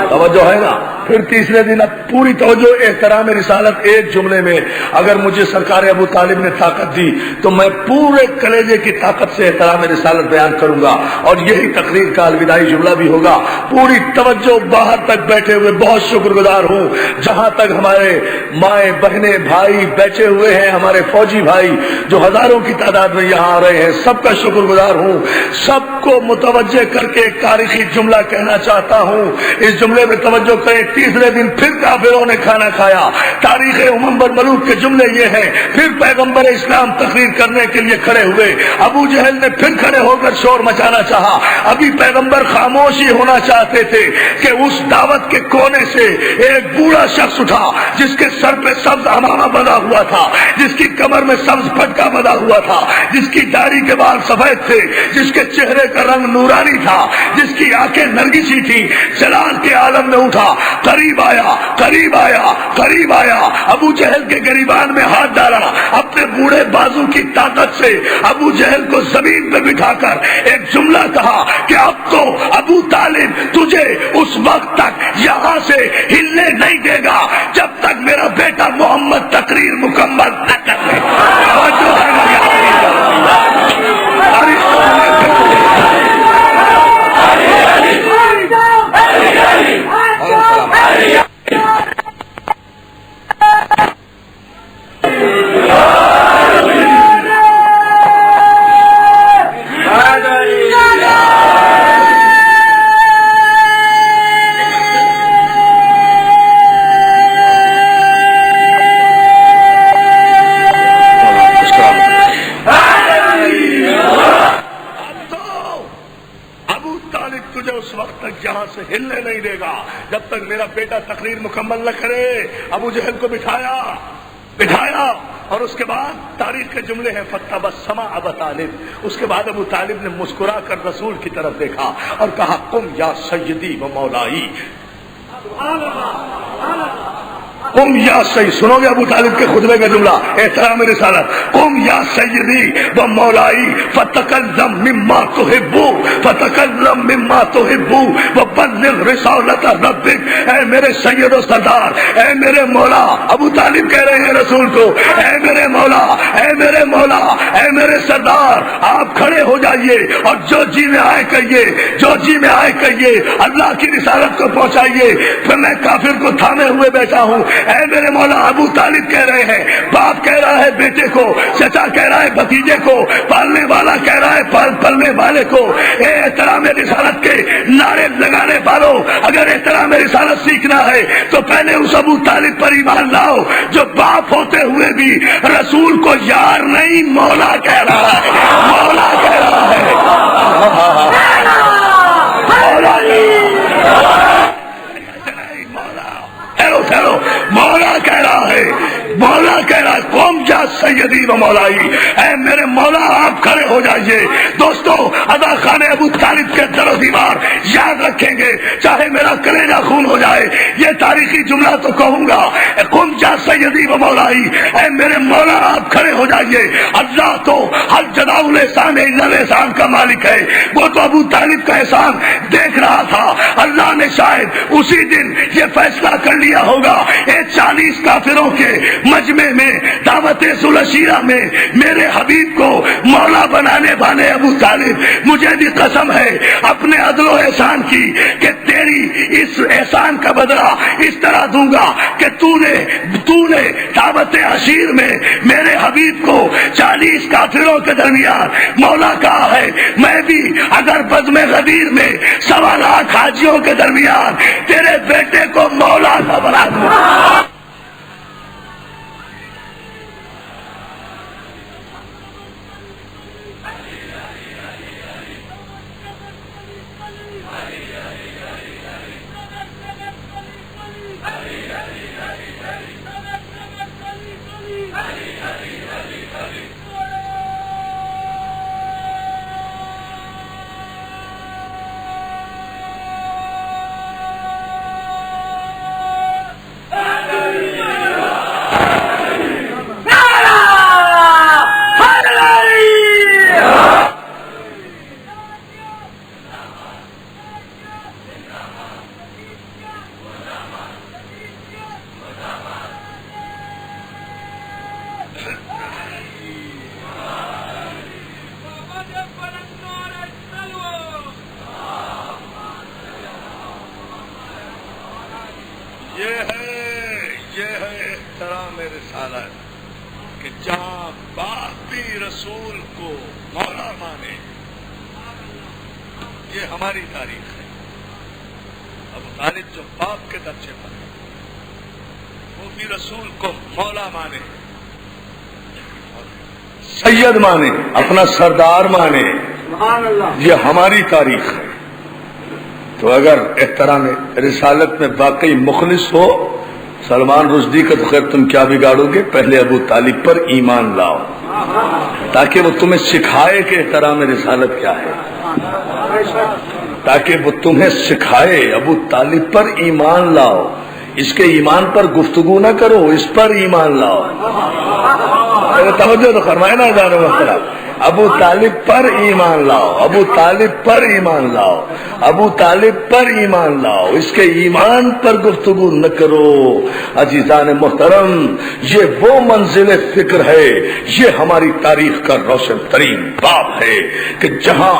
توجہ ہے نا. پھر تیسرے دن اب پوری توجہ, احترام رسالت ایک جملے میں. اگر مجھے سرکار ابو طالب نے طاقت دی تو میں پورے کلیجے کی طاقت سے احترام رسالت بیان کروں گا, اور یہی تقریر کا الوداعی جملہ بھی ہوگا. پوری توجہ, باہر تک بیٹھے ہوئے بہت شکر گزار ہوں, جہاں تک ہمارے مائیں بہنیں بھائی بیٹھے ہوئے ہیں, ہمارے فوجی بھائی جو ہزاروں کی تعداد میں یہاں آ رہے ہیں, سب کا شکر گزار ہوں. سب کو متوجہ کر کے ایک تاریخی جملہ کہنا چاہتا ہوں. اس جملے میں توجہ کریں. تیسرے دن پھر کافروں نے کھانا کھایا. تاریخ امم ملوک کے جملے یہ ہیں. پھر پیغمبر اسلام تقریر کرنے کے لیے کھڑے ہوئے. ابو جہل نے پھر کھڑے ہو کر شور مچانا چاہا. ابھی پیغمبر خاموش ہی ہونا چاہتے تھے کہ اس دعوت کے کونے سے ایک بوڑھا شخص اٹھا, جس کے سر پہ سبز امامہ بندھا ہوا تھا, جس کی کمر میں سبز پٹکا بندھا ہوا تھا, جس کی داڑھی کے بال سفید تھے, جس کے چہرے کا رنگ نورانی تھا, جس کی آنکھیں نرگسی تھی. جلال کے عالم میں اٹھا, قریب آیا, قریب آیا, قریب آیا. ابو جہل کے گریبان میں ہاتھ ڈالا, اپنے بوڑھے بازو کی طاقت سے ابو جہل کو زمین پہ بٹھا کر ایک جملہ کہا کہ اب تو ابو طالب تجھے اس وقت تک یہاں سے ہلنے نہیں دے گا جب تک میرا بیٹا محمد تقریر مکمل نہ کر لے. ہلنے نہیں دے گا جب تک میرا بیٹا تقریر مکمل نہ کرے. ابو جہل کو بٹھایا اور اس کے بعد تاریخ کے جملے ہیں فتبسم ابو طالب. اس کے بعد ابو طالب نے مسکرا کر رسول کی طرف دیکھا اور کہا قم یا سیدی و مولائی. قم یا سید, سنو گے ابو طالب کے خطبے کا جملہ, احترام رسالت. قم یا سیدی و مولائی فتکلم مما تحب, فتکلم مما تحب وبلغ رسالت ربک. اے میرے سید و سردار, اے میرے مولا. ابو طالب کہہ رہے ہیں رسول کو, اے میرے مولا, اے میرے مولا, اے میرے سردار, آپ کھڑے ہو جائیے اور جو جی میں آئے کہیے, جو جی میں آئے کہیے, اللہ کی رسالت کو پہنچائیے. پھر میں کافر کو تھامے ہوئے بیٹھا ہوں, اے میرے مولا ابو طالب کہہ رہے ہیں، باپ کہہ رہا ہے بیٹے کو، چچا کہہ رہا ہے بھتیجے کو، پالنے والا کہہ رہا ہے پلنے والے کو، اے احترام رسالت کے نعرے لگانے والوں، اگر احترام رسالت سیکھنا ہے تو پہلے اس ابو طالب پر ایمان لاؤ جو باپ ہوتے ہوئے بھی رسول کو یار نہیں مولا کہہ رہا ہے، مولا کہہ رہا ہے، مولا ٹھہرو مولا کہہ رہا ہے، مولا کہہ رہا ہے، قوم جا سیدی و مولائی، اے میرے مولا آپ کھڑے ہو جائیے۔ دوستو ادا خان ابو طالب کے در و دیوار یاد رکھیں گے چاہے میرا کلیجہ خون ہو جائے، یہ تاریخی جملہ تو کہوں گا، قوم جا سیدی و مولائی، اے میرے مولا آپ کھڑے ہو جائیے۔ اللہ تو ہر جزاء الاحسان الا الاحسان کا مالک ہے، وہ تو ابو طالب کا احسان دیکھ رہا تھا، اللہ نے شاید اسی دن یہ فیصلہ کر لیا ہوگا، 40 کافروں کے مجمع میں دعوت ذوالعشیرہ میں میرے حبیب کو مولا بنانے والے ابو طالب، مجھے بھی قسم ہے اپنے عدل و احسان کی کہ تیری اس احسان کا بدلہ اس طرح دوں گا کہ تو نے دعوت عشیر میں میرے حبیب کو 40 کافروں کے درمیان مولا کہا ہے، میں بھی اگر بزم غدیر میں 1.25 لاکھ حاجیوں کے درمیان تیرے بیٹے کو مولا نہ بنا دوں۔ یہ ہے احترام رسالت کہ جہاں باپ بھی رسول کو مولا مانے، یہ ہماری تاریخ ہے۔ ابو طالب جو باپ کے درجے پر ہے وہ بھی رسول کو مولا مانے، سید مانے، اپنا سردار مانے، یہ ہماری تاریخ ہے۔ تو اگر احترام رسالت میں واقعی مخلص ہو، سلمان رشدی کا تو خیر تم کیا بگاڑو گے، پہلے ابو طالب پر ایمان لاؤ تاکہ وہ تمہیں سکھائے کہ احترام رسالت کیا ہے، تاکہ وہ تمہیں سکھائے۔ ابو طالب پر ایمان لاؤ، اس کے ایمان پر گفتگو نہ کرو، اس پر ایمان لاؤ۔ توجہ تو فرمائے نا جانے محترم، ابو طالب پر ایمان لاؤ، ابو طالب پر ایمان لاؤ، ابو طالب پر ایمان لاؤ، اس کے ایمان پر گفتگو نہ کرو۔ عزیزان محترم، یہ وہ منزل فکر ہے، یہ ہماری تاریخ کا روشن ترین باب ہے کہ جہاں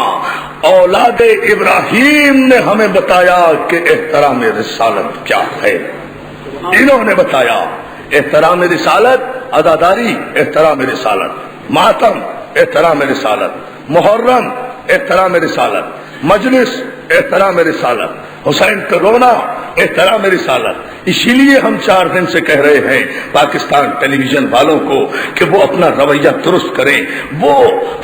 اولاد ابراہیم نے ہمیں بتایا کہ احترام رسالت کیا ہے، انہوں نے بتایا احترام رسالت، عزاداری احترام رسالت، ماتم احترام رسالت، محرم احترام رسالت، مجلس احترام رسالت، حسین کا رونا احترام رسالت۔ اسی لیے ہم 4 دن سے کہہ رہے ہیں پاکستان ٹیلی ویژن والوں کو کہ وہ اپنا رویہ درست کریں، وہ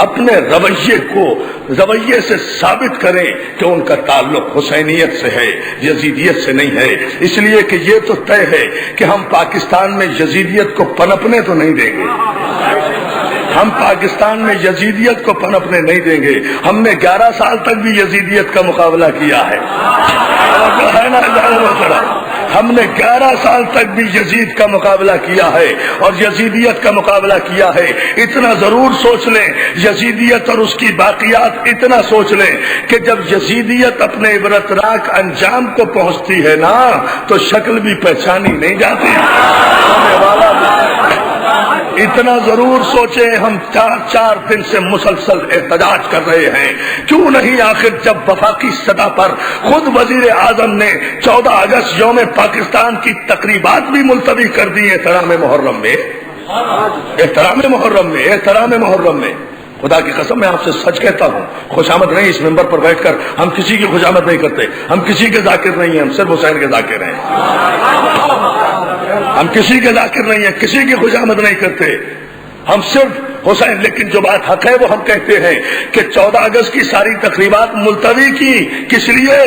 اپنے رویے سے ثابت کریں کہ ان کا تعلق حسینیت سے ہے، یزیدیت سے نہیں ہے۔ اس لیے کہ یہ تو طے ہے کہ ہم پاکستان میں یزیدیت کو پنپنے تو نہیں دیں گے، ہم پاکستان میں یزیدیت کو پنپنے نہیں دیں گے۔ ہم نے 11 سال تک بھی یزیدیت کا مقابلہ کیا ہے، ہم نے 11 سال تک بھی یزید کا مقابلہ کیا ہے اور یزیدیت کا مقابلہ کیا ہے۔ اتنا ضرور سوچ لیں، یزیدیت اور اس کی باقیات اتنا سوچ لیں کہ جب یزیدیت اپنے عبرتناک انجام کو پہنچتی ہے نا تو شکل بھی پہچانی نہیں جاتی، اتنا ضرور سوچیں، ہم 4 دن سے مسلسل احتجاج کر رہے ہیں، کیوں نہیں آخر جب وفاقی سطح پر خود وزیر اعظم نے 14 اگست یوم پاکستان کی تقریبات بھی ملتوی کر دی احترام محرم میں، خدا کی قسم میں آپ سے سچ کہتا ہوں، خوشامد نہیں، اس ممبر پر بیٹھ کر ہم کسی کی خوشامد نہیں کرتے، ہم کسی کے ذاکر نہیں ہیں، ہم صرف حسین کے ذاکر ہیں، ہم کسی کے ذاکر نہیں ہیں، کسی کی خوشامد نہیں کرتے، ہم صرف حسین۔ لیکن جو بات حق ہے وہ ہم کہتے ہیں کہ 14 اگست کی ساری تقریبات ملتوی کی، کس لیے؟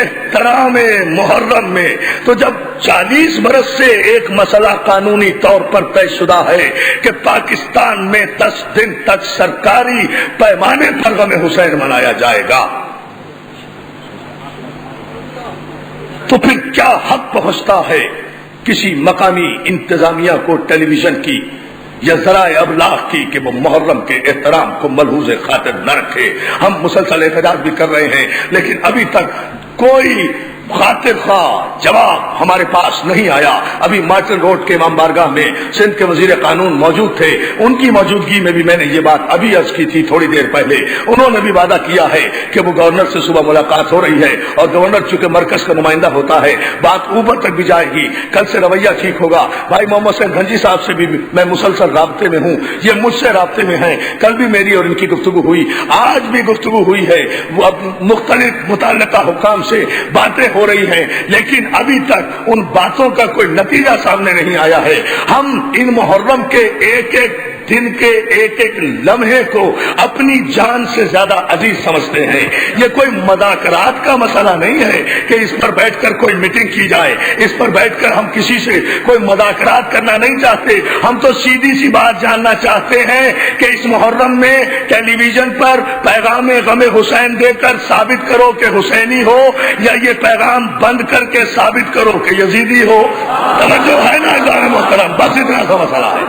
احترام محرم میں۔ تو جب 40 برس سے ایک مسئلہ قانونی طور پر طے شدہ ہے کہ پاکستان میں 10 دن تک سرکاری پیمانے پر غم حسین منایا جائے گا، تو پھر کیا حق پہنچتا ہے کسی مقامی انتظامیہ کو ٹیلی ویژن کی یا ذرائع ابلاغ کی کہ وہ محرم کے احترام کو ملحوظ خاطر نہ رکھے؟ ہم مسلسل احتجاج بھی کر رہے ہیں، لیکن ابھی تک کوئی خاطر خواہ جواب ہمارے پاس نہیں آیا۔ ابھی مارٹن روڈ کے امام بارگاہ میں سندھ کے وزیر قانون موجود تھے، ان کی موجودگی میں بھی میں نے یہ بات ابھی عرض کی تھی تھوڑی دیر پہلے۔ انہوں نے بھی وعدہ کیا ہے کہ وہ گورنر سے صبح ملاقات ہو رہی ہے، اور گورنر چونکہ مرکز کا نمائندہ ہوتا ہے بات اوپر تک بھی جائے گی، کل سے رویہ ٹھیک ہوگا۔ بھائی محمد حسین گنجی صاحب سے بھی میں مسلسل رابطے میں ہوں، یہ مجھ سے رابطے میں ہیں، کل بھی میری اور ان کی گفتگو ہوئی، آج بھی گفتگو ہوئی ہے، وہ اب مختلف متعلقہ حکام سے باتیں ہو رہی ہیں، لیکن ابھی تک ان باتوں کا کوئی نتیجہ سامنے نہیں آیا ہے۔ ہم ان محرم کے ایک ایک دن کے ایک ایک لمحے کو اپنی جان سے زیادہ عزیز سمجھتے ہیں۔ یہ کوئی مذاکرات کا مسئلہ نہیں ہے کہ اس پر بیٹھ کر کوئی میٹنگ کی جائے، اس پر بیٹھ کر ہم کسی سے کوئی مذاکرات کرنا نہیں چاہتے، ہم تو سیدھی سی بات جاننا چاہتے ہیں کہ اس محرم میں ٹیلی ویژن پر پیغام غم حسین دے کر ثابت کرو کہ حسینی ہو، یا یہ پیغام بند کر کے ثابت کرو کہ یزیدی ہو۔ توجہ ہے نا عزیزان محترم؟ بس اتنا سا مسئلہ ہے۔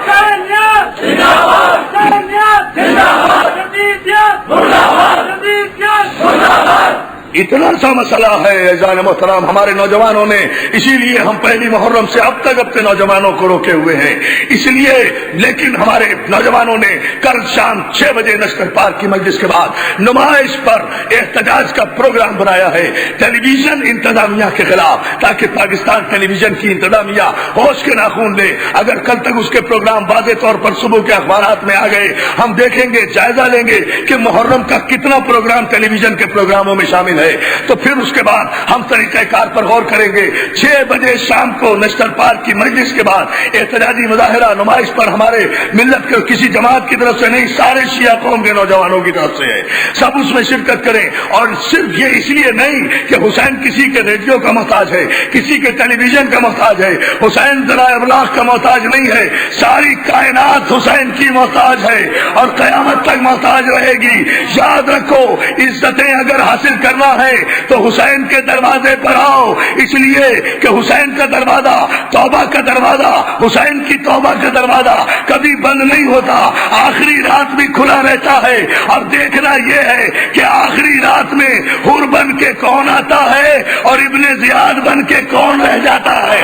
اتنا سا مسئلہ ہے عزیزان محترم۔ ہمارے نوجوانوں نے، اسی لیے ہم پہلی محرم سے اب تک اپنے نوجوانوں کو روکے ہوئے ہیں، اس لیے، لیکن ہمارے نوجوانوں نے کل شام 6 بجے نشتر پارک کی مجلس کے بعد نمائش پر احتجاج کا پروگرام بنایا ہے ٹیلی ویژن انتظامیہ کے خلاف، تاکہ پاکستان ٹیلی ویژن کی انتظامیہ ہوش کے ناخون لے۔ اگر کل تک اس کے پروگرام واضح طور پر صبح کے اخبارات میں آ گئے، ہم دیکھیں گے، جائزہ لیں گے کہ محرم کا کتنا پروگرام ٹیلی ویژن کے پروگراموں میں شامل ہے، تو پھر اس کے بعد ہم طریقہ کار پر غور کریں گے۔ 6 بجے شام کو نیشنل پارک کی مجلس کے بعد احتجاجی مظاہرہ نمائش پر ہمارے ملت کے کسی جماعت کی طرف سے نہیں، سارے شیعہ قوم کے نوجوانوں کی طرف سے ہے، سب اس میں شرکت کریں۔ اور صرف یہ اس لیے نہیں کہ حسین کسی کے ریڈیو کا محتاج ہے، کسی کے ٹیلی ویژن کا محتاج ہے، حسین ذرائع ابلاغ کا محتاج نہیں ہے، ساری کائنات حسین کی محتاج ہے اور قیامت تک محتاج رہے گی۔ یاد رکھو، عزتیں اگر حاصل کرنا ہے تو حسین کے دروازے پر آؤ، اس لیے کہ حسین کا دروازہ، توبہ کا دروازہ، حسین کی توبہ کا دروازہ کبھی بند نہیں ہوتا، آخری رات بھی کھلا رہتا ہے۔ اور دیکھنا یہ ہے کہ آخری رات میں حور بن کے کون آتا ہے اور ابن زیاد بن کے کون رہ جاتا ہے۔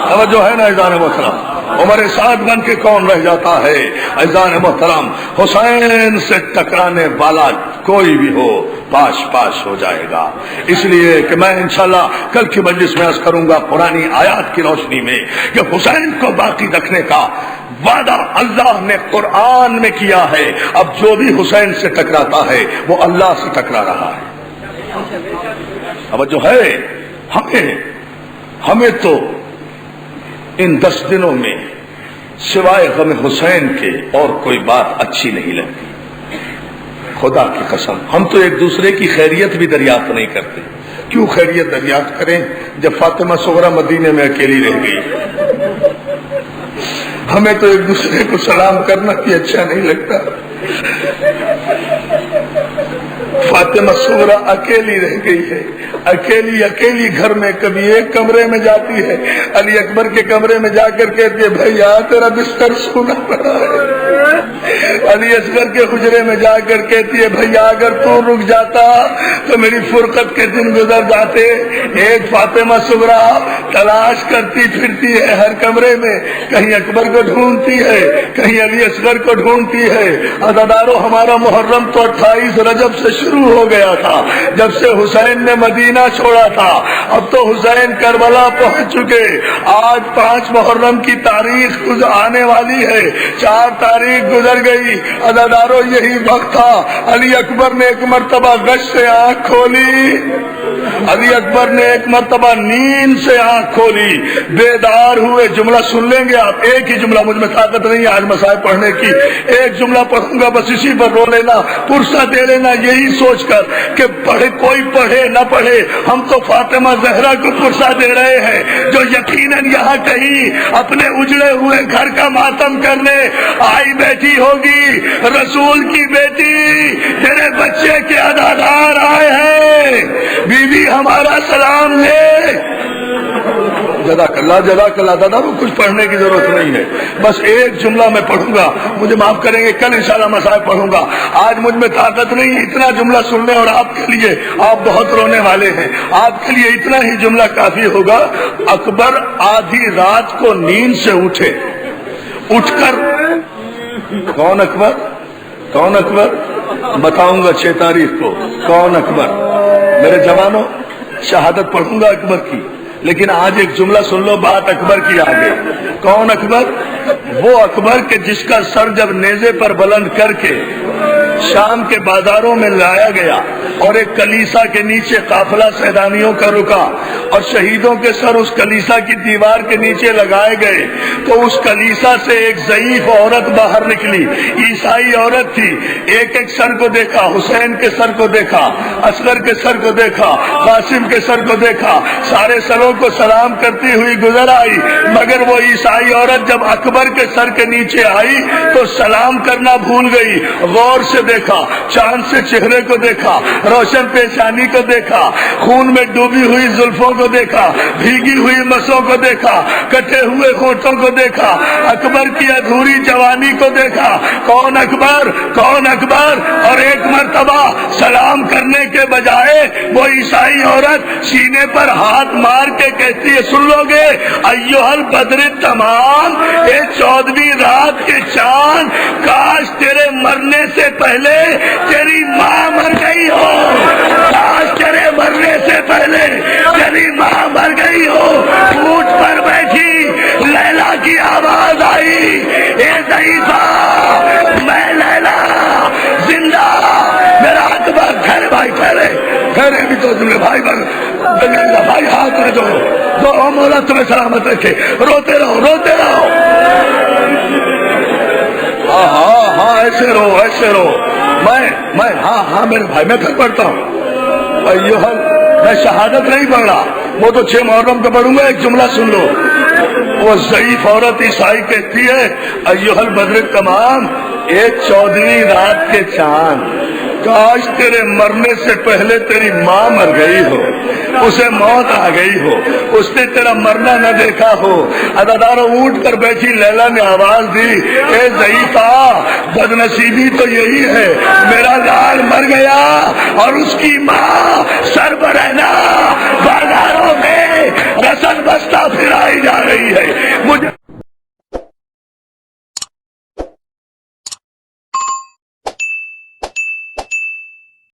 توجہ ہے نا عزیزان محترم؟ عمر سعد بن کے کون رہ جاتا ہے؟ عزیزان محترم، حسین سے ٹکرانے والا کوئی بھی ہو پاش پاش ہو جائے گا۔ اس لیے کہ میں انشاءاللہ کل کی مجلس میں عرض کروں گا پرانی آیات کی روشنی میں کہ حسین کو باقی رکھنے کا وعدہ اللہ نے قرآن میں کیا ہے۔ اب جو بھی حسین سے ٹکراتا ہے وہ اللہ سے ٹکرا رہا ہے۔ اب جو ہے ہمیں تو ان 10 دنوں میں سوائے غم حسین کے اور کوئی بات اچھی نہیں لگتی۔ خدا کی قسم، ہم تو ایک دوسرے کی خیریت بھی دریافت نہیں کرتے۔ کیوں خیریت دریافت کریں جب فاطمہ صغرا مدینے میں اکیلی رہ گئی؟ ہمیں تو ایک دوسرے کو سلام کرنا بھی اچھا نہیں لگتا۔ فاطمہ صغرا اکیلی رہ گئی ہے، اکیلی گھر میں، کبھی ایک کمرے میں جاتی ہے، علی اکبر کے کمرے میں جا کر کہتی ہے بھائی یہاں تیرا بستر سونا پڑا ہے، علی اصغر کے حجرے میں جا کر کہتی ہے بھیا اگر تو رک جاتا تو میری فرقت کے دن گزر جاتے. ایک فاطمہ صغرا تلاش کرتی پھرتی ہے ہر کمرے میں, کہیں اکبر کو ڈھونڈتی ہے, کہیں علی اصغر کو ڈھونڈتی ہے. عزادارو ہمارا محرم تو 28 رجب سے شروع ہو گیا تھا جب سے حسین نے مدینہ چھوڑا تھا. اب تو حسین کربلا پہنچ چکے. آج 5 محرم کی تاریخ آنے والی ہے, 4 تاریخ گزر گئی. عزادارو یہی وقت تھا علی اکبر نے ایک مرتبہ غش سے آنکھ کھولی, علی اکبر نے ایک مرتبہ نیند سے آنکھ کھولی, بیدار ہوئے. جملہ سن لیں گے آپ, ایک ہی جملہ, مجھ میں طاقت نہیں ہے آج مسائل پڑھنے کی, ایک جملہ پڑھوں گا بس اسی پر رو لینا, پرسہ دے لینا یہی سوچ کر کہ پڑھے کوئی پڑھے نہ پڑھے ہم تو فاطمہ زہرا کو پرسہ دے رہے ہیں جو یقیناً یہاں کہیں اپنے اجڑے ہوئے گھر کا ماتم کرنے آئی بیٹھی ہوگی. رسول کی بیٹی تیرے بچے کے عزادار آئے ہیں, بیوی ہمارا سلام لے. جزاک اللہ دادا, وہ کچھ پڑھنے کی ضرورت نہیں ہے, بس ایک جملہ میں پڑھوں گا, مجھے معاف کریں گے, کل انشاءاللہ مسائل پڑھوں گا. آج مجھ میں طاقت نہیں, اتنا جملہ سننے اور آپ کے لیے, آپ بہت رونے والے ہیں, آپ کے لیے اتنا ہی جملہ کافی ہوگا. اکبر آدھی رات کو نیند سے اٹھے, اٹھ کر کون اکبر بتاؤں گا 6 تاریخ کو کون اکبر. میرے جوانوں شہادت پڑھوں گا اکبر کی, لیکن آج ایک جملہ سن لو بات اکبر کی آگے. کون اکبر؟ وہ اکبر کہ جس کا سر جب نیزے پر بلند کر کے شام کے بازاروں میں لایا گیا اور ایک کلیسا کے نیچے قافلہ سیدانیوں کا رکا اور شہیدوں کے سر اس کلیسا کی دیوار کے نیچے لگائے گئے تو اس کلیسا سے ایک ضعیف عورت باہر نکلی, عیسائی عورت تھی. ایک ایک سر کو دیکھا, حسین کے سر کو دیکھا, اصغر کے سر کو دیکھا, قاسم کے سر کو دیکھا, سارے سروں کو سلام کرتی ہوئی گزر آئی, مگر وہ عیسائی عورت جب اکبر کے سر کے نیچے آئی تو سلام کرنا بھول گئی. غور سے دیکھا, چاند سے چہرے کو دیکھا, روشن پیشانی کو دیکھا, خون میں ڈوبی ہوئی زلفوں کو دیکھا, بھیگی ہوئی مسوں کو دیکھا, کٹے ہوئے ہونٹوں کو دیکھا, اکبر کی ادھوری جوانی کو دیکھا. کون اکبر؟ اور ایک مرتبہ سلام کرنے کے بجائے وہ عیسائی عورت سینے پر ہاتھ مار کے کہتی ہے, سن لو گے, ایھا البدر تمام, اے 14ویں رات کے چاند, کاش تیرے مرنے سے پہلے تیری ماں مر گئی ہو, کاش تیرے مرنے سے پہلے تیری ماں مر گئی ہو. اونٹ پر بیٹھی لیلا کی آواز آئی, اے ضعیفہ میں لیلا زندہ. میرا اکبر ٹھہرے بھائی, ٹھہرے بھی تو تمہیں بھائی ہاتھ میں دو مولا تمہیں سلامت رکھے. روتے رہو. ہاں ایسے رو. میں ہاں میرے بھائی میں پھر پڑھتا ہوں. میں شہادت نہیں پڑھ رہا, وہ تو 6 محرم کو پڑھوں گا. ایک جملہ سن لو. وہ ضعیف عورت عیسائی کہتی ہے, ایھا البدر تمام, ایک 14ویں رات کے چاند, کاش تیرے مرنے سے پہلے تیری ماں مر گئی ہو, اسے موت آ گئی ہو, اس نے تیرا مرنا نہ دیکھا ہو. عزادارو اونٹ پر بیٹھی لیلا نے آواز دی, اے ضعیفہ بدنصیبی تو یہی ہے, میرا لال مر گیا اور اس کی ماں سر پر رہنا